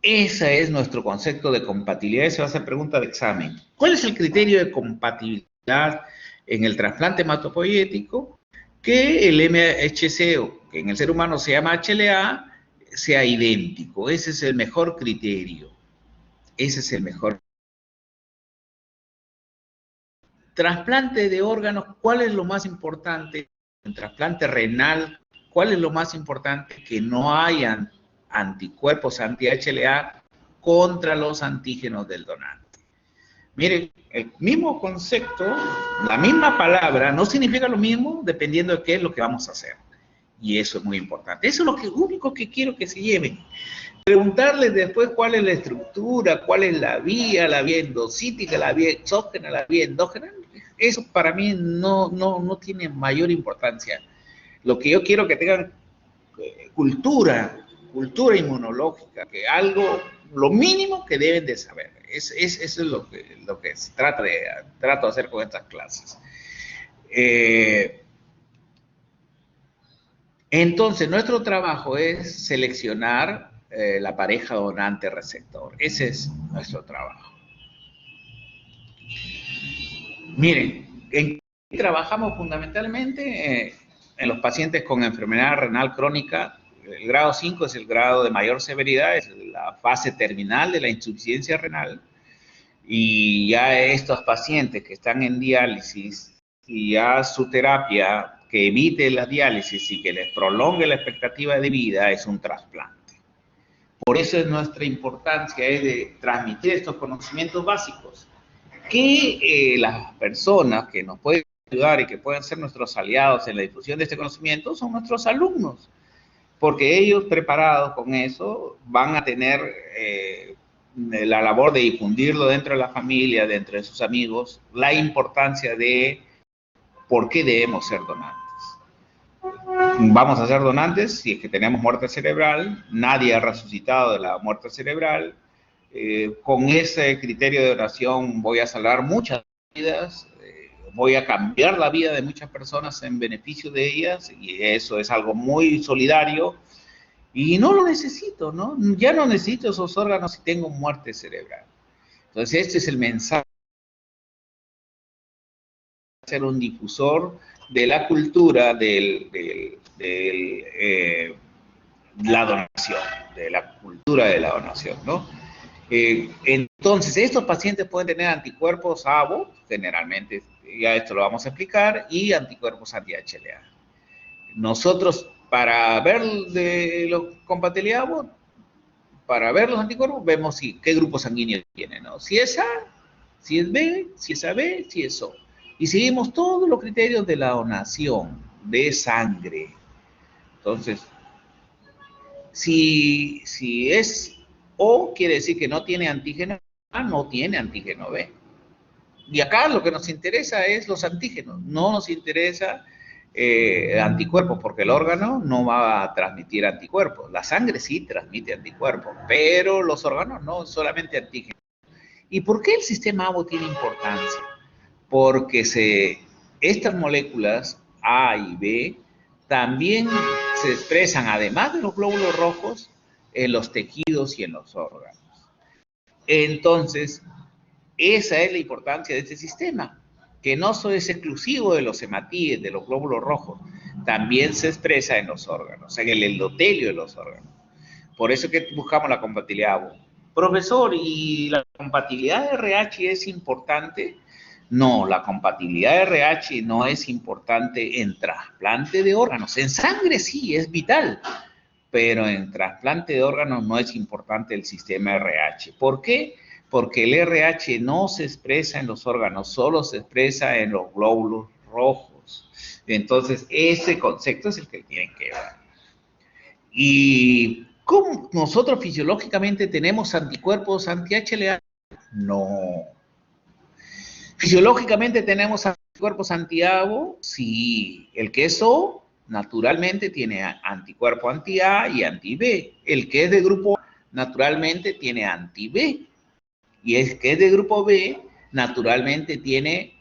Ese es nuestro concepto de compatibilidad. Esa va a ser pregunta de examen. ¿Cuál es el criterio de compatibilidad en el trasplante hematopoyético que el MHC, que en el ser humano se llama HLA, sea idéntico. Ese es el mejor criterio. Ese es el mejor. Trasplante de órganos, ¿cuál es lo más importante? En trasplante renal, ¿cuál es lo más importante? Que no hayan anticuerpos anti-HLA contra los antígenos del donante. Miren, el mismo concepto, la misma palabra, no significa lo mismo dependiendo de qué es lo que vamos a hacer. Y eso es muy importante. Eso es lo único que quiero que se lleven. Preguntarles después cuál es la estructura, cuál es la vía endocítica, la vía exógena, la vía endógena. Eso para mí no tiene mayor importancia. Lo que yo quiero que tengan cultura inmunológica, que algo, lo mínimo que deben de saber. Eso es lo que se trato de hacer con estas clases. Entonces, nuestro trabajo es seleccionar la pareja donante-receptor. Ese es nuestro trabajo. Miren, ¿en qué trabajamos fundamentalmente? En los pacientes con enfermedad renal crónica. El grado 5 es el grado de mayor severidad, es la fase terminal de la insuficiencia renal. Y ya estos pacientes que están en diálisis y ya su terapia que evite la diálisis y que les prolongue la expectativa de vida es un trasplante. Por eso es nuestra importancia es de transmitir estos conocimientos básicos que las personas que nos pueden ayudar y que pueden ser nuestros aliados en la difusión de este conocimiento son nuestros alumnos, porque ellos preparados con eso van a tener la labor de difundirlo dentro de la familia, dentro de sus amigos, la importancia de por qué debemos ser donantes. Vamos a ser donantes si es que tenemos muerte cerebral, nadie ha resucitado de la muerte cerebral. Con ese criterio de donación voy a salvar muchas vidas, voy a cambiar la vida de muchas personas en beneficio de ellas, y eso es algo muy solidario. Y no lo necesito, ¿no? Ya no necesito esos órganos si tengo muerte cerebral. Entonces, este es el mensaje. Ser un difusor de la cultura la donación, de la cultura de la donación, ¿no? Entonces, estos pacientes pueden tener anticuerpos ABO, generalmente, ya esto lo vamos a explicar, y anticuerpos anti-HLA. Nosotros, para ver de los compatibilidad ABO, para ver los anticuerpos, vemos qué grupo sanguíneo tiene, ¿no? Si es A, si es B, si es AB, si es O. Y seguimos todos los criterios de la donación de sangre. Entonces, si es O, quiere decir que no tiene antígeno A, no tiene antígeno B. Y acá lo que nos interesa es los antígenos, no nos interesa anticuerpos, porque el órgano no va a transmitir anticuerpos. La sangre sí transmite anticuerpos, pero los órganos no, solamente antígenos. ¿Y por qué el sistema ABO tiene importancia? Porque estas moléculas A y B también se expresan, además de los glóbulos rojos, en los tejidos y en los órganos. Entonces, esa es la importancia de este sistema, que no es exclusivo de los hematíes, de los glóbulos rojos, también se expresa en los órganos, en el endotelio de los órganos. Por eso que buscamos la compatibilidad ABO. Profesor, ¿y la compatibilidad de RH es importante? No, la compatibilidad de RH no es importante en trasplante de órganos. En sangre sí, es vital, pero en trasplante de órganos no es importante el sistema RH. ¿Por qué? Porque el RH no se expresa en los órganos, solo se expresa en los glóbulos rojos. Entonces, ese concepto es el que tienen que ver. ¿Y cómo nosotros fisiológicamente tenemos anticuerpos anti-HLA? No. ¿Fisiológicamente tenemos anticuerpos anti-ABO? Sí. El que es O, naturalmente tiene anticuerpo anti-A y anti-B. El que es de grupo A, naturalmente tiene anti-B. Y el que es de grupo B, naturalmente tiene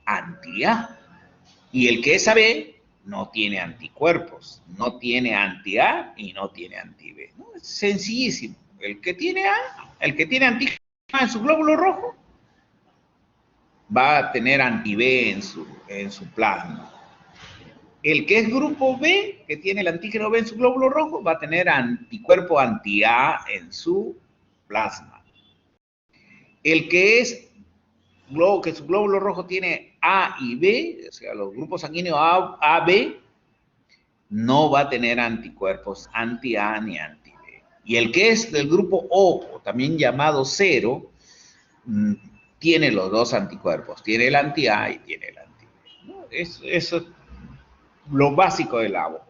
anti-A. Y el que es AB, no tiene anticuerpos, no tiene anti-A y no tiene anti-B. ¿No? Es sencillísimo. El que tiene A, el que tiene antígeno en su glóbulo rojo, va a tener anti-B en su plasma. El que es grupo B, que tiene el antígeno B en su glóbulo rojo, va a tener anticuerpo anti-A en su plasma. El que es que su glóbulo rojo tiene A y B, o sea, los grupos sanguíneos A, B, no va a tener anticuerpos anti-A ni anti-B. Y el que es del grupo O, también llamado 0, tiene los dos anticuerpos, tiene el anti-A y tiene el anti-B, ¿no? Eso es lo básico del ABO.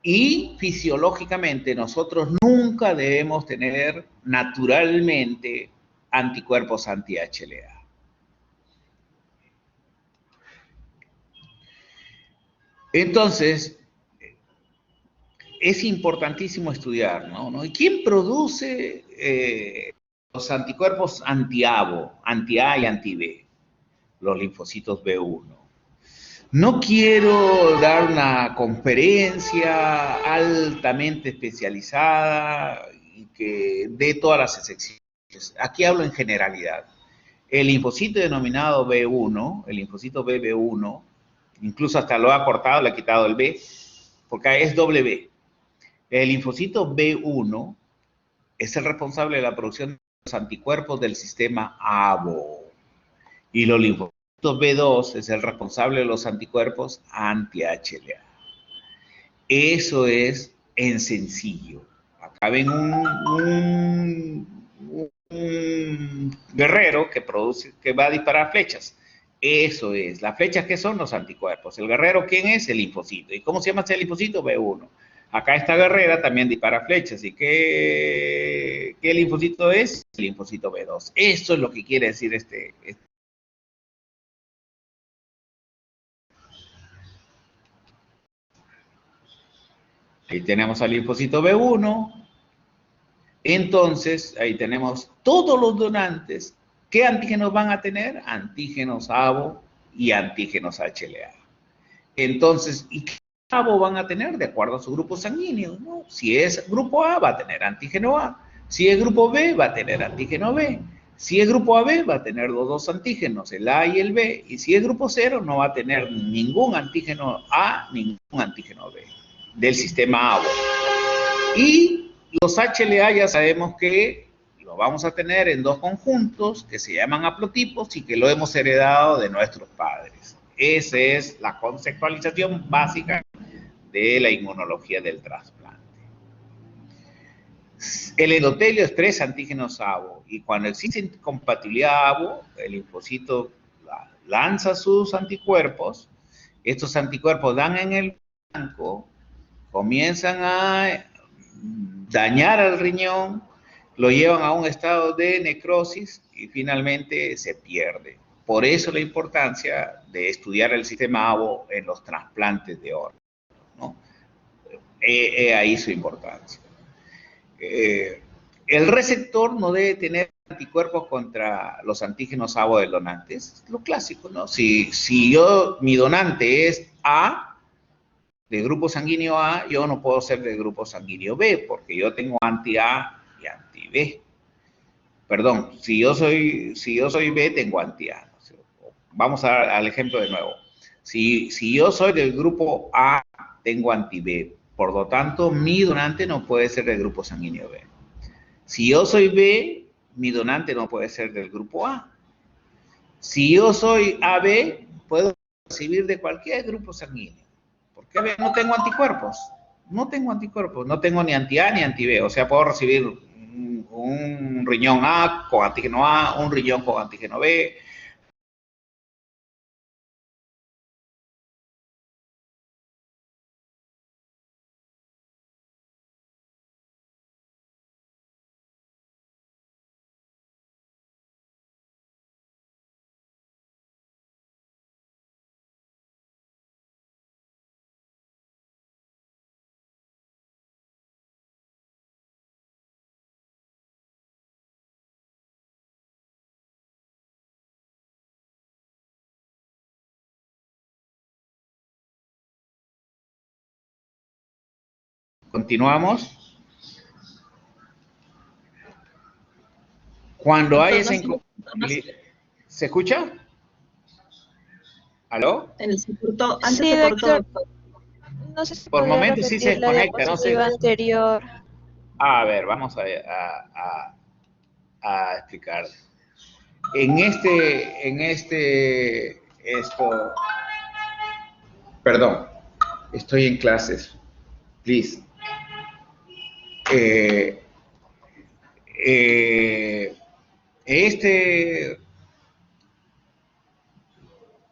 Y fisiológicamente nosotros nunca debemos tener naturalmente anticuerpos anti-HLA. Entonces, es importantísimo estudiar, ¿no? ¿Y quién produce los anticuerpos anti-ABO, anti-A y anti-B? Los linfocitos B1. No quiero dar una conferencia altamente especializada y que dé todas las excepciones. Aquí hablo en generalidad. El linfocito denominado B1, el linfocito BB1, incluso hasta lo ha cortado, le ha quitado el B, porque es doble B. El linfocito B1 es el responsable de la producción de los anticuerpos del sistema ABO. Y los linfocitos B2 es el responsable de los anticuerpos anti-HLA. Eso es en sencillo. Acá ven un guerrero que va a disparar flechas. Eso es. Las flechas, ¿qué son? Los anticuerpos. El guerrero, ¿quién es? El linfocito. ¿Y cómo se llama ese linfocito? B1. Acá esta guerrera también dispara flechas. ¿Y qué linfocito es? El linfocito B2. Eso es lo que quiere decir este. Ahí tenemos al linfocito B1. Entonces, ahí tenemos todos los donantes. ¿Qué antígenos van a tener? Antígenos ABO y antígenos HLA. Entonces, ¿y qué ABO van a tener? De acuerdo a su grupo sanguíneo, ¿no? Si es grupo A, va a tener antígeno A. Si es grupo B, va a tener antígeno B. Si es grupo AB, va a tener los dos antígenos, el A y el B. Y si es grupo 0, no va a tener ningún antígeno A, ningún antígeno B del sistema ABO. Y los HLA ya sabemos que lo vamos a tener en dos conjuntos que se llaman haplotipos y que lo hemos heredado de nuestros padres. Esa es la conceptualización básica de la inmunología del trasplante. El endotelio expresa antígenos ABO y cuando existe incompatibilidad ABO, el linfocito lanza sus anticuerpos. Estos anticuerpos dan en el blanco, comienzan a dañar al riñón, lo llevan a un estado de necrosis y finalmente se pierde. Por eso la importancia de estudiar el sistema ABO en los trasplantes de órganos, ¿no? Ahí su importancia. El receptor no debe tener anticuerpos contra los antígenos ABO del donante. Es lo clásico, ¿no? Si mi donante es A, de grupo sanguíneo A, yo no puedo ser de grupo sanguíneo B, porque yo tengo anti-A y anti-B. Perdón, si yo soy B, tengo anti-A. Vamos al ejemplo de nuevo. Si yo soy del grupo A, tengo anti-B. Por lo tanto, mi donante no puede ser del grupo sanguíneo B. Si yo soy B, mi donante no puede ser del grupo A. Si yo soy AB, puedo recibir de cualquier grupo sanguíneo. Porque no tengo anticuerpos. No tengo anticuerpos. No tengo ni anti-A ni anti-B. O sea, puedo recibir un riñón A con antígeno A, un riñón con antígeno B. Continuamos. Cuando hay esa incompatibilidad, ¿Se escucha? ¿Aló? Antes sí, se cortó, doctor. No sé si Por podría momentos sí se repetir la desconecta, no sé. diapositiva anterior. A ver, vamos a explicar. Perdón, estoy en clases, please.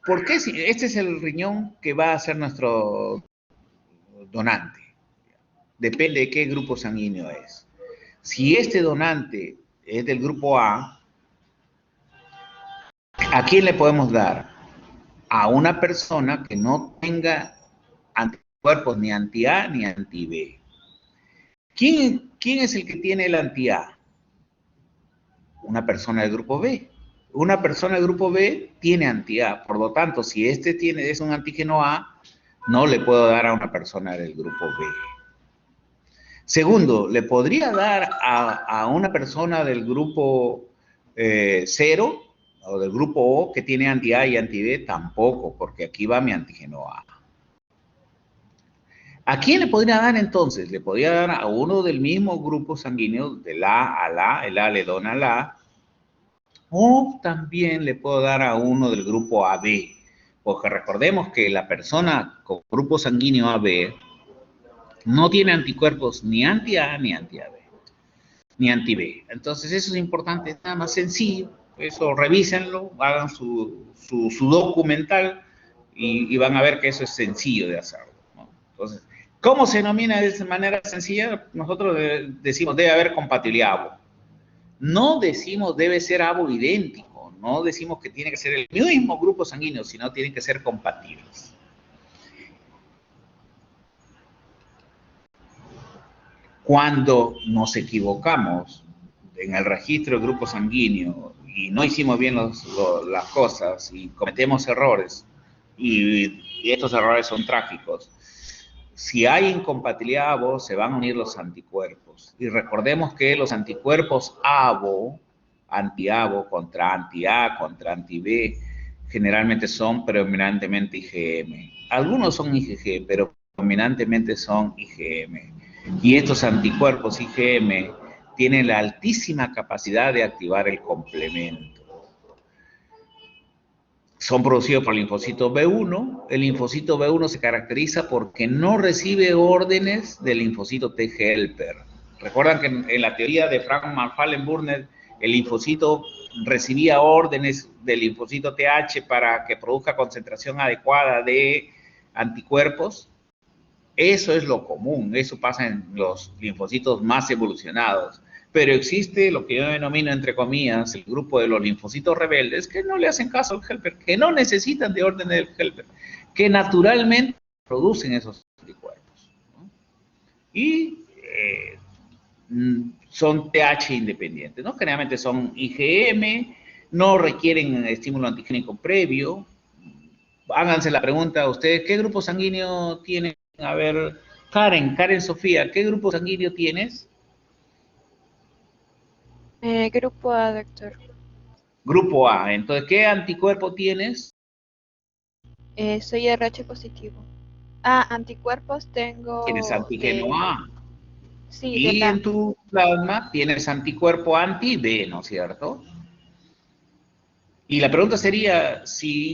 ¿Por qué? Este es el riñón que va a ser nuestro donante. Depende de qué grupo sanguíneo es. Si este donante es del grupo ¿a quién le podemos dar? A una persona que no tenga anticuerpos ni anti-A ni anti-B. ¿Quién es el que tiene el anti-A? Una persona del grupo B. Una persona del grupo B tiene anti-A, por lo tanto, si este es un antígeno A, no le puedo dar a una persona del grupo B. Segundo, ¿le podría dar a una persona del grupo 0 o del grupo O que tiene anti-A y anti-B? Tampoco, porque aquí va mi antígeno A. ¿A quién le podría dar entonces? Le podría dar a uno del mismo grupo sanguíneo, del A al A, el A le dona al A, o también le puedo dar a uno del grupo AB, porque recordemos que la persona con grupo sanguíneo AB no tiene anticuerpos ni anti-A ni anti-AB, ni anti-B. Entonces eso es importante, nada más sencillo, eso revísenlo, hagan su documental y van a ver que eso es sencillo de hacerlo, ¿no? Entonces, ¿cómo se denomina de esa manera sencilla? Nosotros decimos debe haber compatibilidad ABO. No decimos debe ser ABO idéntico, no decimos que tiene que ser el mismo grupo sanguíneo, sino tienen que ser compatibles. Cuando nos equivocamos en el registro de grupo sanguíneo y no hicimos bien las cosas y cometemos errores, y estos errores son trágicos, si hay incompatibilidad ABO, se van a unir los anticuerpos. Y recordemos que los anticuerpos ABO, anti-ABO contra anti-A, contra anti-B, generalmente son predominantemente IgM. Algunos son IgG, pero predominantemente son IgM. Y estos anticuerpos IgM tienen la altísima capacidad de activar el complemento. Son producidos por el linfocito B1. El linfocito B1 se caracteriza porque no recibe órdenes del linfocito T helper. Recuerdan que en la teoría de Frank Fallenburner, el linfocito recibía órdenes del linfocito TH para que produzca concentración adecuada de anticuerpos. Eso es lo común, eso pasa en los linfocitos más evolucionados. Pero existe lo que yo denomino, entre comillas, el grupo de los linfocitos rebeldes que no le hacen caso al helper, que no necesitan de orden del helper, que naturalmente producen esos anticuerpos, ¿no? Y son TH independientes, ¿no? Generalmente son IgM, no requieren estímulo antigénico previo. Háganse la pregunta a ustedes, ¿qué grupo sanguíneo tienen? A ver, Karen Sofía, ¿qué grupo sanguíneo tienes? Grupo A, doctor. Grupo A. Entonces, ¿qué anticuerpo tienes? Soy RH positivo. Anticuerpos tengo... Tienes antígeno A. Sí, y en tu plasma tienes anticuerpo anti-B, ¿no es cierto? Y la pregunta sería,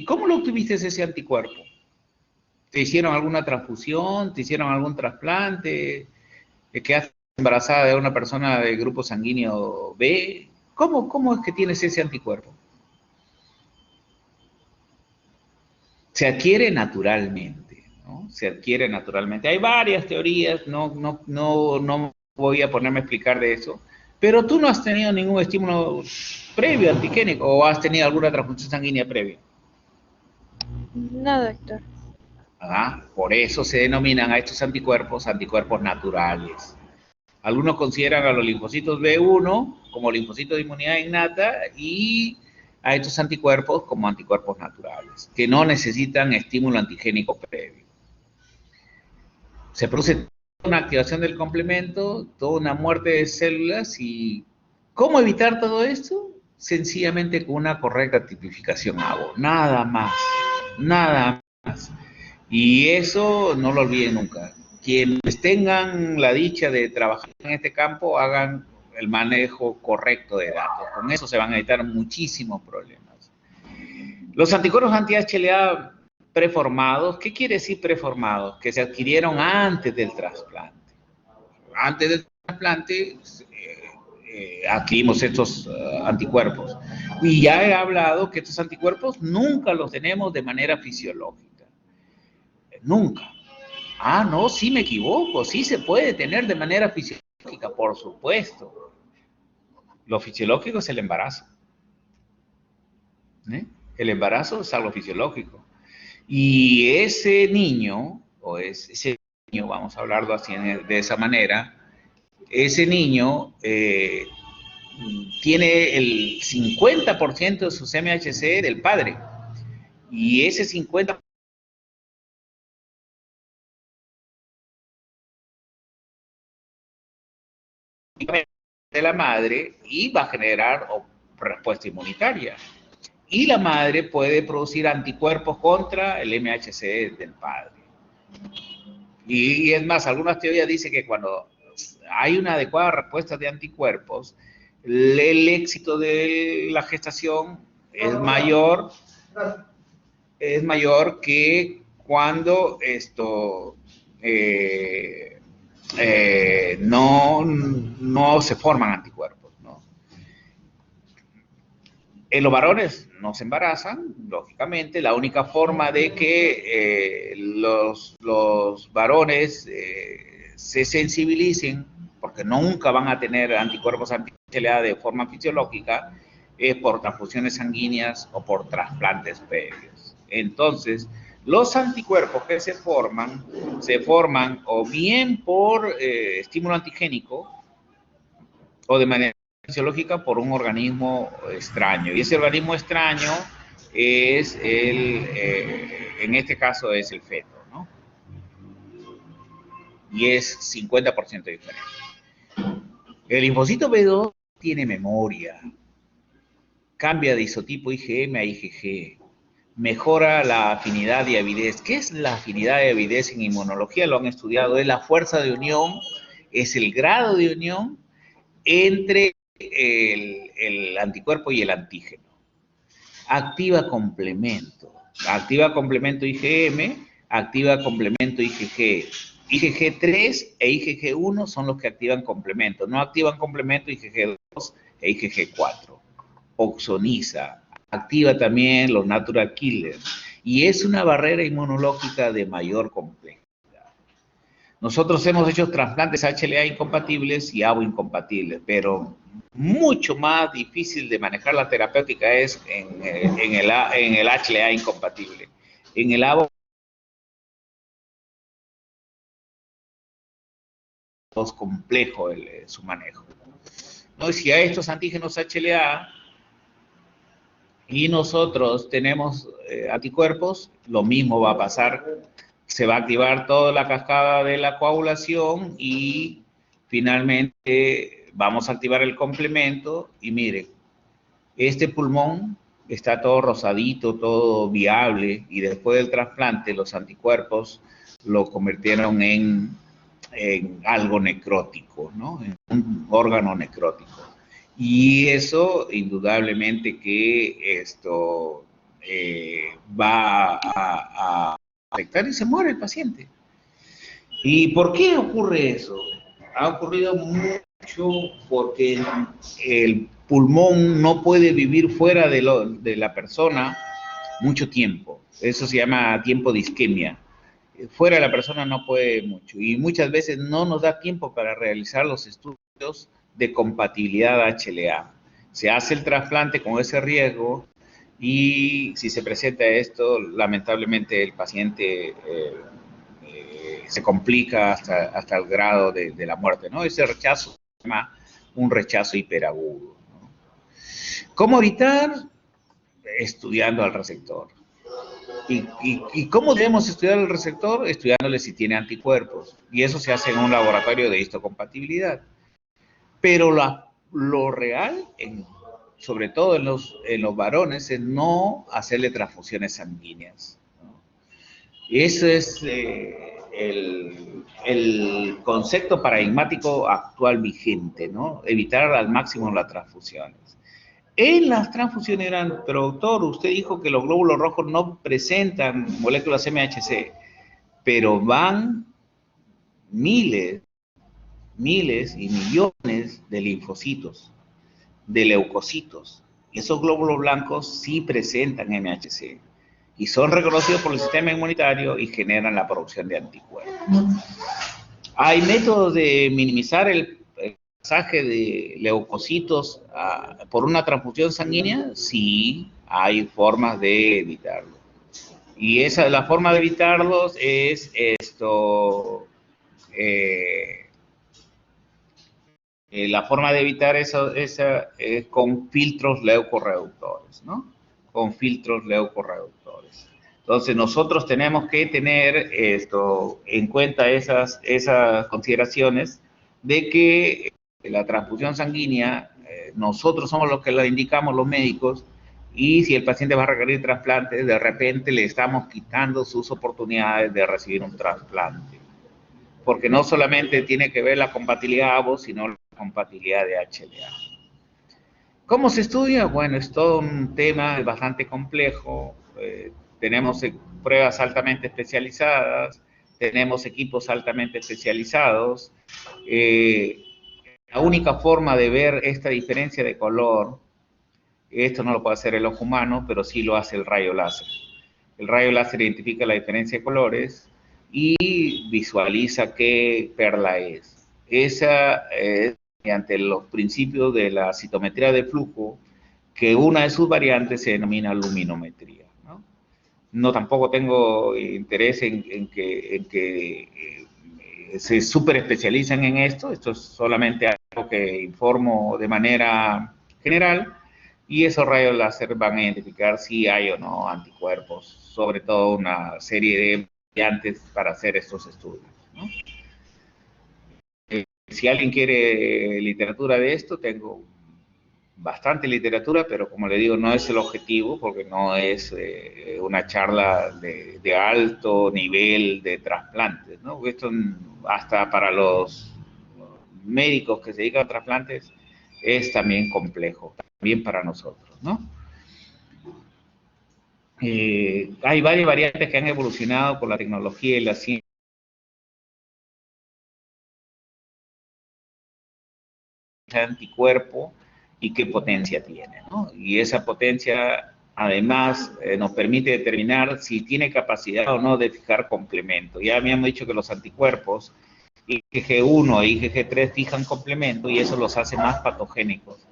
¿cómo lo obtuviste ese anticuerpo? ¿Te hicieron alguna transfusión? ¿Te hicieron algún trasplante? ¿Quedaste embarazada de una persona de grupo sanguíneo B? ¿Cómo es que tienes ese anticuerpo? Se adquiere naturalmente, ¿no? Se adquiere naturalmente. Hay varias teorías, no voy a ponerme a explicar de eso, pero tú no has tenido ningún estímulo previo antigénico o has tenido alguna transfusión sanguínea previa. No, doctor. Por eso se denominan a estos anticuerpos naturales. Algunos consideran a los linfocitos B1 como linfocitos de inmunidad innata y a estos anticuerpos como anticuerpos naturales, que no necesitan estímulo antigénico previo. Se produce una activación del complemento, toda una muerte de células. ¿Y cómo evitar todo esto? sencillamente con una correcta tipificación hago, nada más, nada más. Y eso no lo olviden nunca. Quienes tengan la dicha de trabajar en este campo, hagan el manejo correcto de datos. Con eso se van a evitar muchísimos problemas. Los anticuerpos anti-HLA preformados, ¿qué quiere decir preformados? Que se adquirieron antes del trasplante. Antes del trasplante adquirimos estos anticuerpos. Y ya he hablado que estos anticuerpos nunca los tenemos de manera fisiológica. Nunca. Ah, no, sí me equivoco. Sí se puede tener de manera fisiológica, por supuesto. Lo fisiológico es el embarazo. El embarazo es algo fisiológico. Y ese niño, o ese niño, vamos a hablarlo así de esa manera, ese niño tiene el 50% de sus MHC del padre. Y ese 50% de la madre y va a generar respuesta inmunitaria. Y la madre puede producir anticuerpos contra el MHC del padre. Y es más, algunas teorías dicen que cuando hay una adecuada respuesta de anticuerpos, el éxito de la gestación es mayor que cuando no se forman anticuerpos, ¿no? Los varones no se embarazan, lógicamente. La única forma de que los varones se sensibilicen, porque nunca van a tener anticuerpos anti-HLA de forma fisiológica, es por transfusiones sanguíneas o por trasplantes previos. Entonces, los anticuerpos que se forman o bien por estímulo antigénico o de manera fisiológica por un organismo extraño. Y ese organismo extraño es en este caso es el feto, ¿no? Y es 50% diferente. El linfocito B2 tiene memoria, cambia de isotipo IgM a IgG, mejora la afinidad y avidez. ¿Qué es la afinidad y avidez en inmunología? Lo han estudiado, es la fuerza de unión, es el grado de unión entre el anticuerpo y el antígeno. Activa complemento IgM, activa complemento IgG. IgG3 e IgG1 son los que activan complemento, no activan complemento IgG2 e IgG4. Oxoniza, activa también los natural killers y es una barrera inmunológica de mayor complejidad. Nosotros hemos hecho trasplantes HLA incompatibles y ABO incompatibles, pero mucho más difícil de manejar la terapéutica es en el HLA incompatible. En el ABO es complejo su manejo. ¿No? Si a estos antígenos HLA y nosotros tenemos anticuerpos, lo mismo va a pasar. Se va a activar toda la cascada de la coagulación y finalmente vamos a activar el complemento y mire, este pulmón está todo rosadito, todo viable y después del trasplante los anticuerpos lo convirtieron en algo necrótico, ¿no? En un órgano necrótico. Y eso indudablemente que esto va a afectar y se muere el paciente. ¿Y por qué ocurre eso? Ha ocurrido mucho porque el pulmón no puede vivir fuera de la persona mucho tiempo. Eso se llama tiempo de isquemia. Fuera de la persona no puede mucho. Y muchas veces no nos da tiempo para realizar los estudios de compatibilidad HLA. Se hace el trasplante con ese riesgo y si se presenta esto, lamentablemente el paciente se complica hasta el grado de la muerte, ¿no? Ese rechazo se llama un rechazo hiperagudo, ¿no? ¿Cómo evitar? Estudiando al receptor. ¿Y cómo debemos estudiar el receptor? Estudiándole si tiene anticuerpos. Y eso se hace en un laboratorio de histocompatibilidad. Pero lo real sobre todo en los varones, es no hacerle transfusiones sanguíneas, ¿no? Eso es el concepto paradigmático actual vigente, ¿no? Evitar al máximo las transfusiones. En las transfusiones eran, pero doctor, usted dijo que los glóbulos rojos no presentan moléculas MHC, pero van miles y millones de linfocitos, de leucocitos. Y esos glóbulos blancos sí presentan MHC y son reconocidos por el sistema inmunitario y generan la producción de anticuerpos. Hay métodos de minimizar el pasaje de leucocitos por una transfusión sanguínea. Sí, hay formas de evitarlo. Y la forma de evitarlos es esto. La forma de evitar eso es con filtros leucorreductores, ¿no? Con filtros leucorreductores. Entonces, nosotros tenemos que tener en cuenta esas consideraciones de que la transfusión sanguínea, nosotros somos los que la indicamos, los médicos, y si el paciente va a requerir trasplante, de repente le estamos quitando sus oportunidades de recibir un trasplante. Porque no solamente tiene que ver la compatibilidad ABO, sino la compatibilidad de HLA. ¿Cómo se estudia? Bueno, es todo un tema bastante complejo. Tenemos pruebas altamente especializadas, tenemos equipos altamente especializados. La única forma de ver esta diferencia de color, esto no lo puede hacer el ojo humano, pero sí lo hace el rayo láser. El rayo láser identifica la diferencia de colores y visualiza qué perla es. Esa es mediante los principios de la citometría de flujo, que una de sus variantes se denomina luminometría, ¿no? No tampoco tengo interés en que se súper especializan en esto es solamente algo que informo de manera general, y esos rayos láser van a identificar si hay o no anticuerpos, sobre todo una serie de variantes para hacer estos estudios, ¿no? Si alguien quiere literatura de esto, tengo bastante literatura, pero como le digo, no es el objetivo, porque no es una charla de alto nivel de trasplantes, ¿no? Esto hasta para los médicos que se dedican a trasplantes es también complejo, también para nosotros, ¿no? Hay varias variantes que han evolucionado por la tecnología y la ciencia de anticuerpo y qué potencia tiene, ¿no? Y esa potencia además nos permite determinar si tiene capacidad o no de fijar complemento. Ya me han dicho que los anticuerpos IgG1 e IgG3 fijan complemento y eso los hace más patogénicos.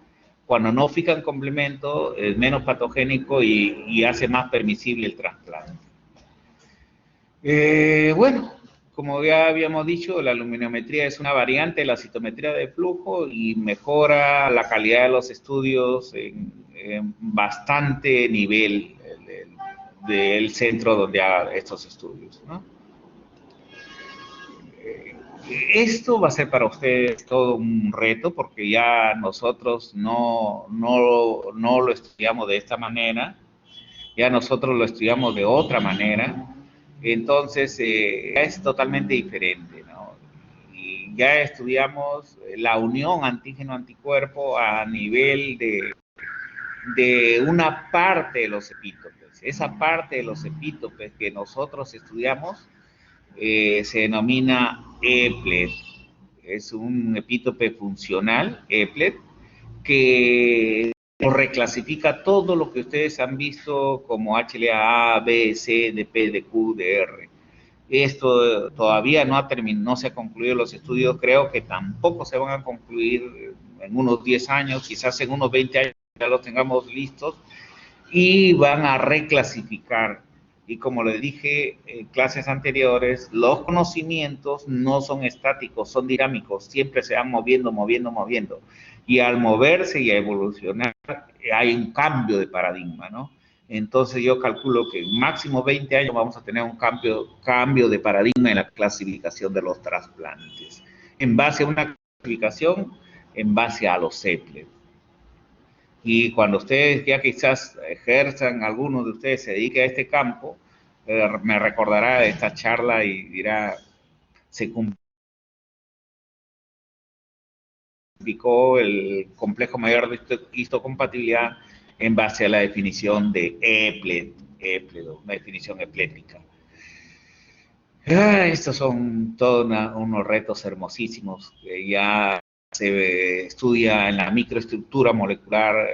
Cuando no fijan complemento es menos patogénico y hace más permisible el trasplante. Bueno, como ya habíamos dicho, la luminometría es una variante de la citometría de flujo y mejora la calidad de los estudios en bastante nivel del centro donde haga estos estudios, ¿no? Esto va a ser para ustedes todo un reto porque ya nosotros no lo estudiamos de esta manera, ya nosotros lo estudiamos de otra manera. Entonces, ya es totalmente diferente, ¿no? Y ya estudiamos la unión antígeno-anticuerpo a nivel de una parte de los epítopes. Esa parte de los epítopes que nosotros estudiamos se denomina EPLET. Es un epítope funcional, EPLET, que reclasifica todo lo que ustedes han visto como HLA, A, B, C, de P, de Q, de R. Esto todavía no se ha concluido los estudios, creo que tampoco se van a concluir en unos 10 años, quizás en unos 20 años ya los tengamos listos, y van a reclasificar. Y como les dije en clases anteriores, los conocimientos no son estáticos, son dinámicos, siempre se van moviendo. Y al moverse y a evolucionar, hay un cambio de paradigma, ¿no? Entonces yo calculo que en máximo 20 años vamos a tener un cambio de paradigma en la clasificación de los trasplantes. En base a una clasificación, en base a los EPLET. Y cuando ustedes ya quizás ejerzan, algunos de ustedes se dediquen a este campo, me recordará de esta charla y dirá, se cumplió el complejo mayor de histocompatibilidad en base a la definición de Épledo, una definición eplética. Estos son todos unos retos hermosísimos que ya se estudia en la microestructura molecular,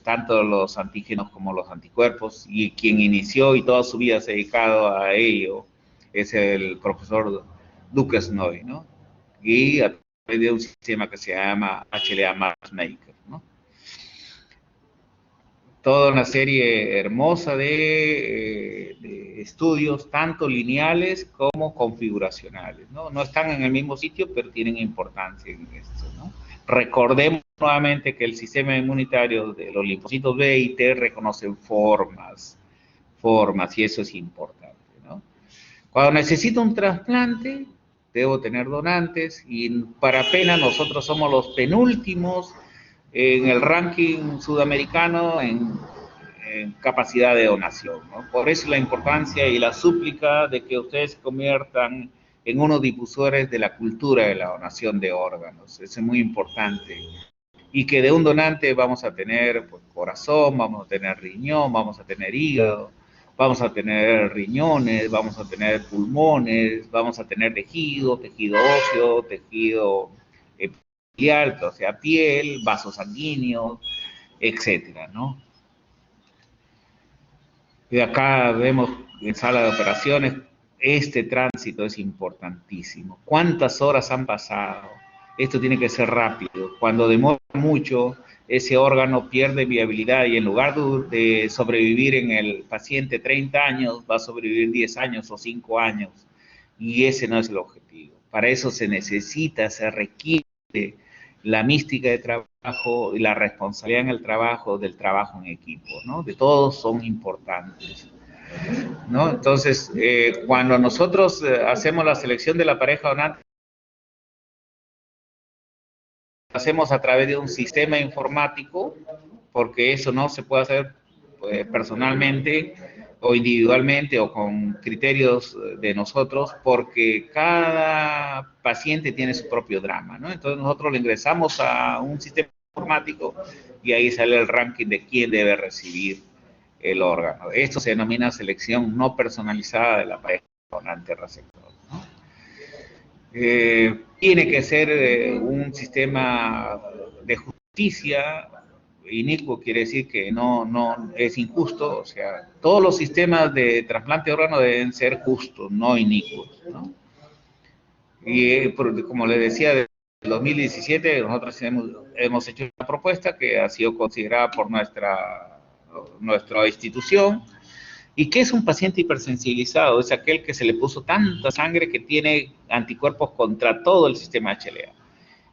tanto los antígenos como los anticuerpos, y quien inició y toda su vida se ha dedicado a ello es el profesor Duquesnoy, ¿no? Y a través de un sistema que se llama HLA Matchmaker, ¿no? Toda una serie hermosa de estudios, tanto lineales como configuracionales, ¿no? No están en el mismo sitio, pero tienen importancia en esto, ¿no? Recordemos nuevamente que el sistema inmunitario de los linfocitos B y T reconocen formas, y eso es importante, ¿no? Cuando necesito un trasplante, debo tener donantes, y para pena nosotros somos los penúltimos en el ranking sudamericano en capacidad de donación, ¿no? Por eso la importancia y la súplica de que ustedes se conviertan en unos difusores de la cultura de la donación de órganos. Eso es muy importante. Y que de un donante vamos a tener pues, corazón, vamos a tener riñón, vamos a tener hígado, vamos a tener riñones, vamos a tener pulmones, vamos a tener tejido óseo, tejido o sea, piel, vasos sanguíneos, etcétera, ¿no? Y acá vemos en sala de operaciones, este tránsito es importantísimo. ¿Cuántas horas han pasado? Esto tiene que ser rápido. Cuando demora mucho, ese órgano pierde viabilidad y en lugar de sobrevivir en el paciente 30 años, va a sobrevivir 10 años o 5 años. Y ese no es el objetivo. Para eso se necesita, se requiere la mística de trabajo y la responsabilidad en el trabajo, del trabajo en equipo, ¿no? De todos son importantes, ¿no? Entonces, cuando nosotros hacemos la selección de la pareja donante, hacemos a través de un sistema informático, porque eso no se puede hacer personalmente o individualmente o con criterios de nosotros, porque cada paciente tiene su propio drama, ¿no? Entonces nosotros le ingresamos a un sistema informático y ahí sale el ranking de quién debe recibir el órgano. Esto se denomina selección no personalizada de la pareja donante-receptor, ¿no? Tiene que ser un sistema de justicia. Inicuo quiere decir que no es injusto, o sea, todos los sistemas de trasplante de órganos deben ser justos, no inicuos, ¿no? Y como les decía, desde el 2017 nosotros hemos hecho una propuesta que ha sido considerada por nuestra institución. ¿Y qué es un paciente hipersensibilizado? Es aquel que se le puso tanta sangre que tiene anticuerpos contra todo el sistema HLA.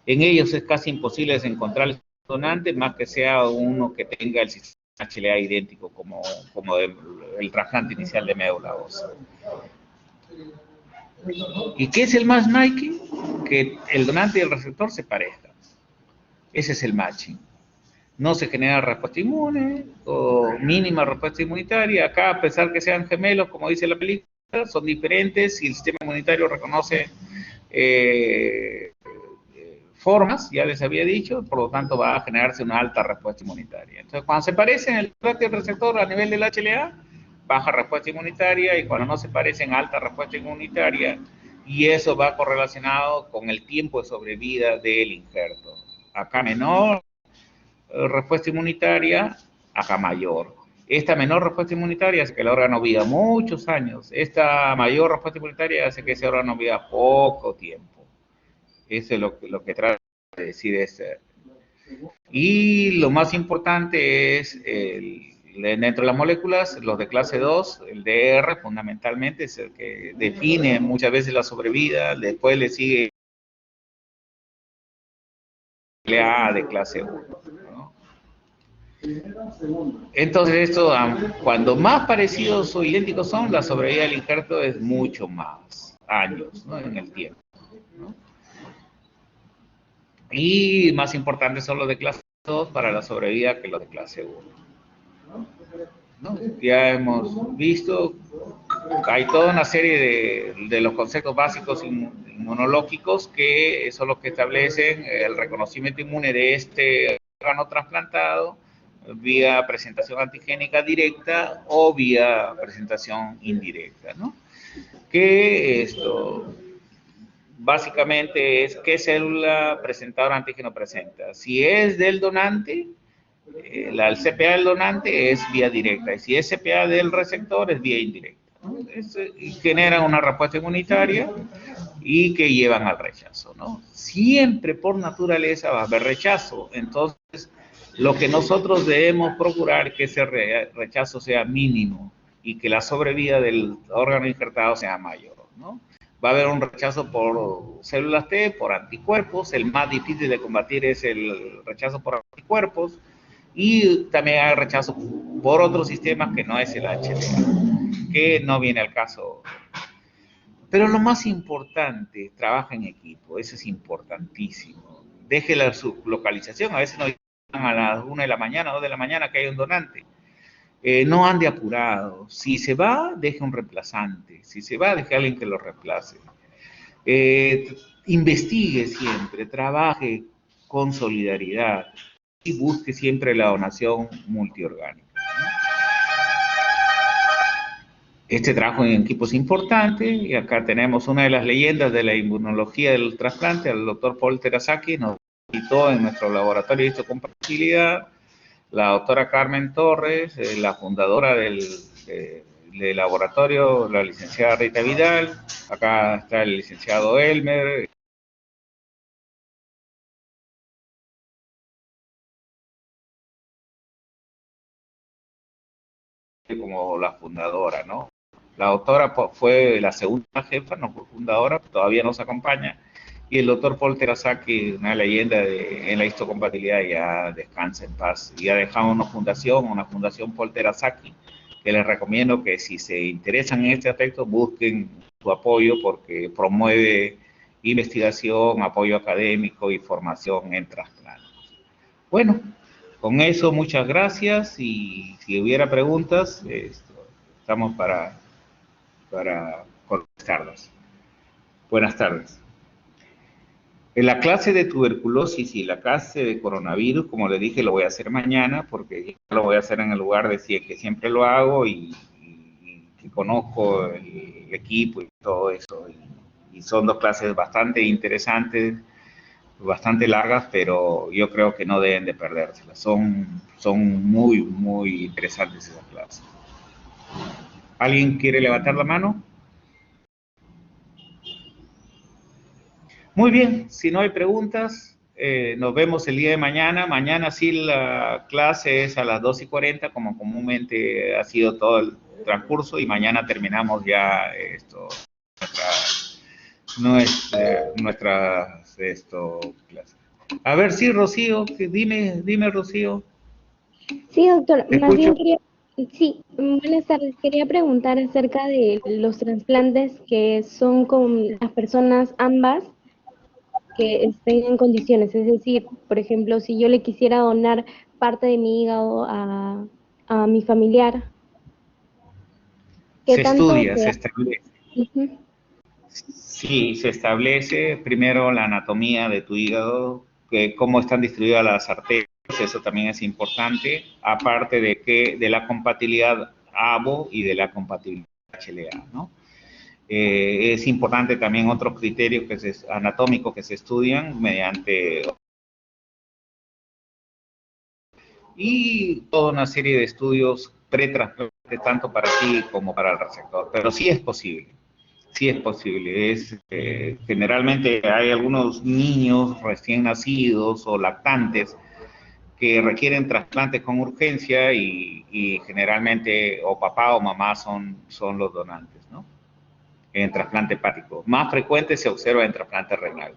En ellos es casi imposible encontrar el donante, más que sea uno que tenga el sistema HLA idéntico como el trasplante inicial de médula ósea. ¿Y qué es el matchmaking? Que el donante y el receptor se parezcan. Ese es el matching. No se genera respuesta inmune o mínima respuesta inmunitaria. Acá, a pesar que sean gemelos, como dice la película, son diferentes y el sistema inmunitario reconoce formas, ya les había dicho, por lo tanto va a generarse una alta respuesta inmunitaria. Entonces, cuando se parecen el donante y el receptor a nivel del HLA, baja respuesta inmunitaria, y cuando no se parecen, alta respuesta inmunitaria, y eso va correlacionado con el tiempo de sobrevida del injerto. Acá menor respuesta inmunitaria, acá mayor. Esta menor respuesta inmunitaria hace que el órgano viva muchos años. Esta mayor respuesta inmunitaria hace que ese órgano viva poco tiempo. Eso es lo que trata de decir este. Y lo más importante es, dentro de las moléculas, los de clase 2, el DR fundamentalmente es el que define muchas veces la sobrevida, después le sigue el A de clase 1. ¿no? Entonces esto, cuando más parecidos o idénticos son, la sobrevida del injerto es mucho más años, ¿no? En el tiempo, ¿no? Y más importantes son los de clase 2 para la sobrevida que los de clase 1. ¿No? Ya hemos visto, hay toda una serie de los conceptos básicos inmunológicos que son los que establecen el reconocimiento inmune de este órgano trasplantado vía presentación antigénica directa o vía presentación indirecta, ¿no? Que esto básicamente es qué célula presentadora antígeno presenta. Si es del donante, el CPA del donante es vía directa, y si es CPA del receptor es vía indirecta, ¿no? Y generan una respuesta inmunitaria y que llevan al rechazo, ¿no? Siempre por naturaleza va a haber rechazo, entonces lo que nosotros debemos procurar es que ese rechazo sea mínimo y que la sobrevida del órgano injertado sea mayor, ¿no? Va a haber un rechazo por células T, por anticuerpos, el más difícil de combatir es el rechazo por anticuerpos, y también hay rechazo por otros sistemas que no es el HLA, que no viene al caso. Pero lo más importante, trabaja en equipo, eso es importantísimo. Deje la sublocalización, a veces nos dicen a las 1 de la mañana, 2 de la mañana que hay un donante. No ande apurado, si se va, deje un reemplazante, si se va, deje a alguien que lo reemplace. Investigue siempre, trabaje con solidaridad y busque siempre la donación multiorgánica. Este trabajo en equipo es importante, y acá tenemos una de las leyendas de la inmunología del trasplante, el doctor Paul Terasaki, nos visitó en nuestro laboratorio de histocompatibilidad, la doctora Carmen Torres, la fundadora del laboratorio, la licenciada Rita Vidal, acá está el licenciado Elmer, como la fundadora, ¿no? La doctora fue la segunda jefa, no fue fundadora, todavía nos acompaña, y el doctor Paul Terasaki, una leyenda en la histocompatibilidad, ya descansa en paz. Ya dejamos una fundación Paul Terasaki, que les recomiendo que si se interesan en este aspecto, busquen su apoyo porque promueve investigación, apoyo académico y formación en trasplantes. Bueno, con eso muchas gracias, y si hubiera preguntas, estamos para contestarlas. Buenas tardes. En la clase de tuberculosis y la clase de coronavirus, como le dije, lo voy a hacer mañana, porque ya lo voy a hacer en el lugar de que siempre lo hago y que conozco el equipo y todo eso. Y son dos clases bastante interesantes, bastante largas, pero yo creo que no deben de perdérselas. Son muy, muy interesantes esas clases. ¿Alguien quiere levantar la mano? Muy bien, si no hay preguntas, nos vemos el día de mañana. Mañana sí la clase es a las 2:40, como comúnmente ha sido todo el transcurso, y mañana terminamos ya nuestra clase. A ver, sí, Rocío, dime, Rocío. Sí, doctor, más bien escucho. sí, buenas tardes. Quería preguntar acerca de los trasplantes que son con las personas ambas que estén en condiciones. Es decir, por ejemplo, si yo le quisiera donar parte de mi hígado a mi familiar, ¿qué Se tanto estudia, se se establece. Ujú. Sí, se establece primero la anatomía de tu hígado, cómo están distribuidas las arterias, eso también es importante, aparte de la compatibilidad ABO y de la compatibilidad HLA, ¿no? Es importante también otros criterios anatómicos que se estudian mediante, y toda una serie de estudios pre-trasplante, tanto para ti como para el receptor, pero sí es posible. Sí es posible. Generalmente hay algunos niños recién nacidos o lactantes que requieren trasplantes con urgencia, y generalmente o papá o mamá son los donantes, ¿no? En trasplante hepático. Más frecuente se observa en trasplante renal.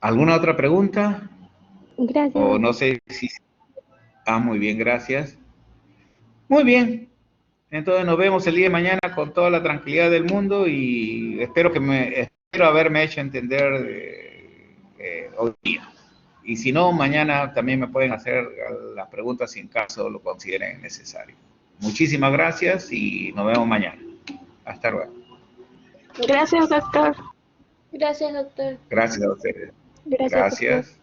¿Alguna otra pregunta? O Gracias. no sé si... muy bien, gracias. Muy bien. Entonces nos vemos el día de mañana con toda la tranquilidad del mundo, y espero haberme hecho entender hoy día. Y si no, mañana también me pueden hacer las preguntas si en caso lo consideren necesario. Muchísimas gracias y nos vemos mañana. Hasta luego. Gracias, doctor. Gracias, doctor. Gracias a ustedes. Gracias, doctor. Gracias.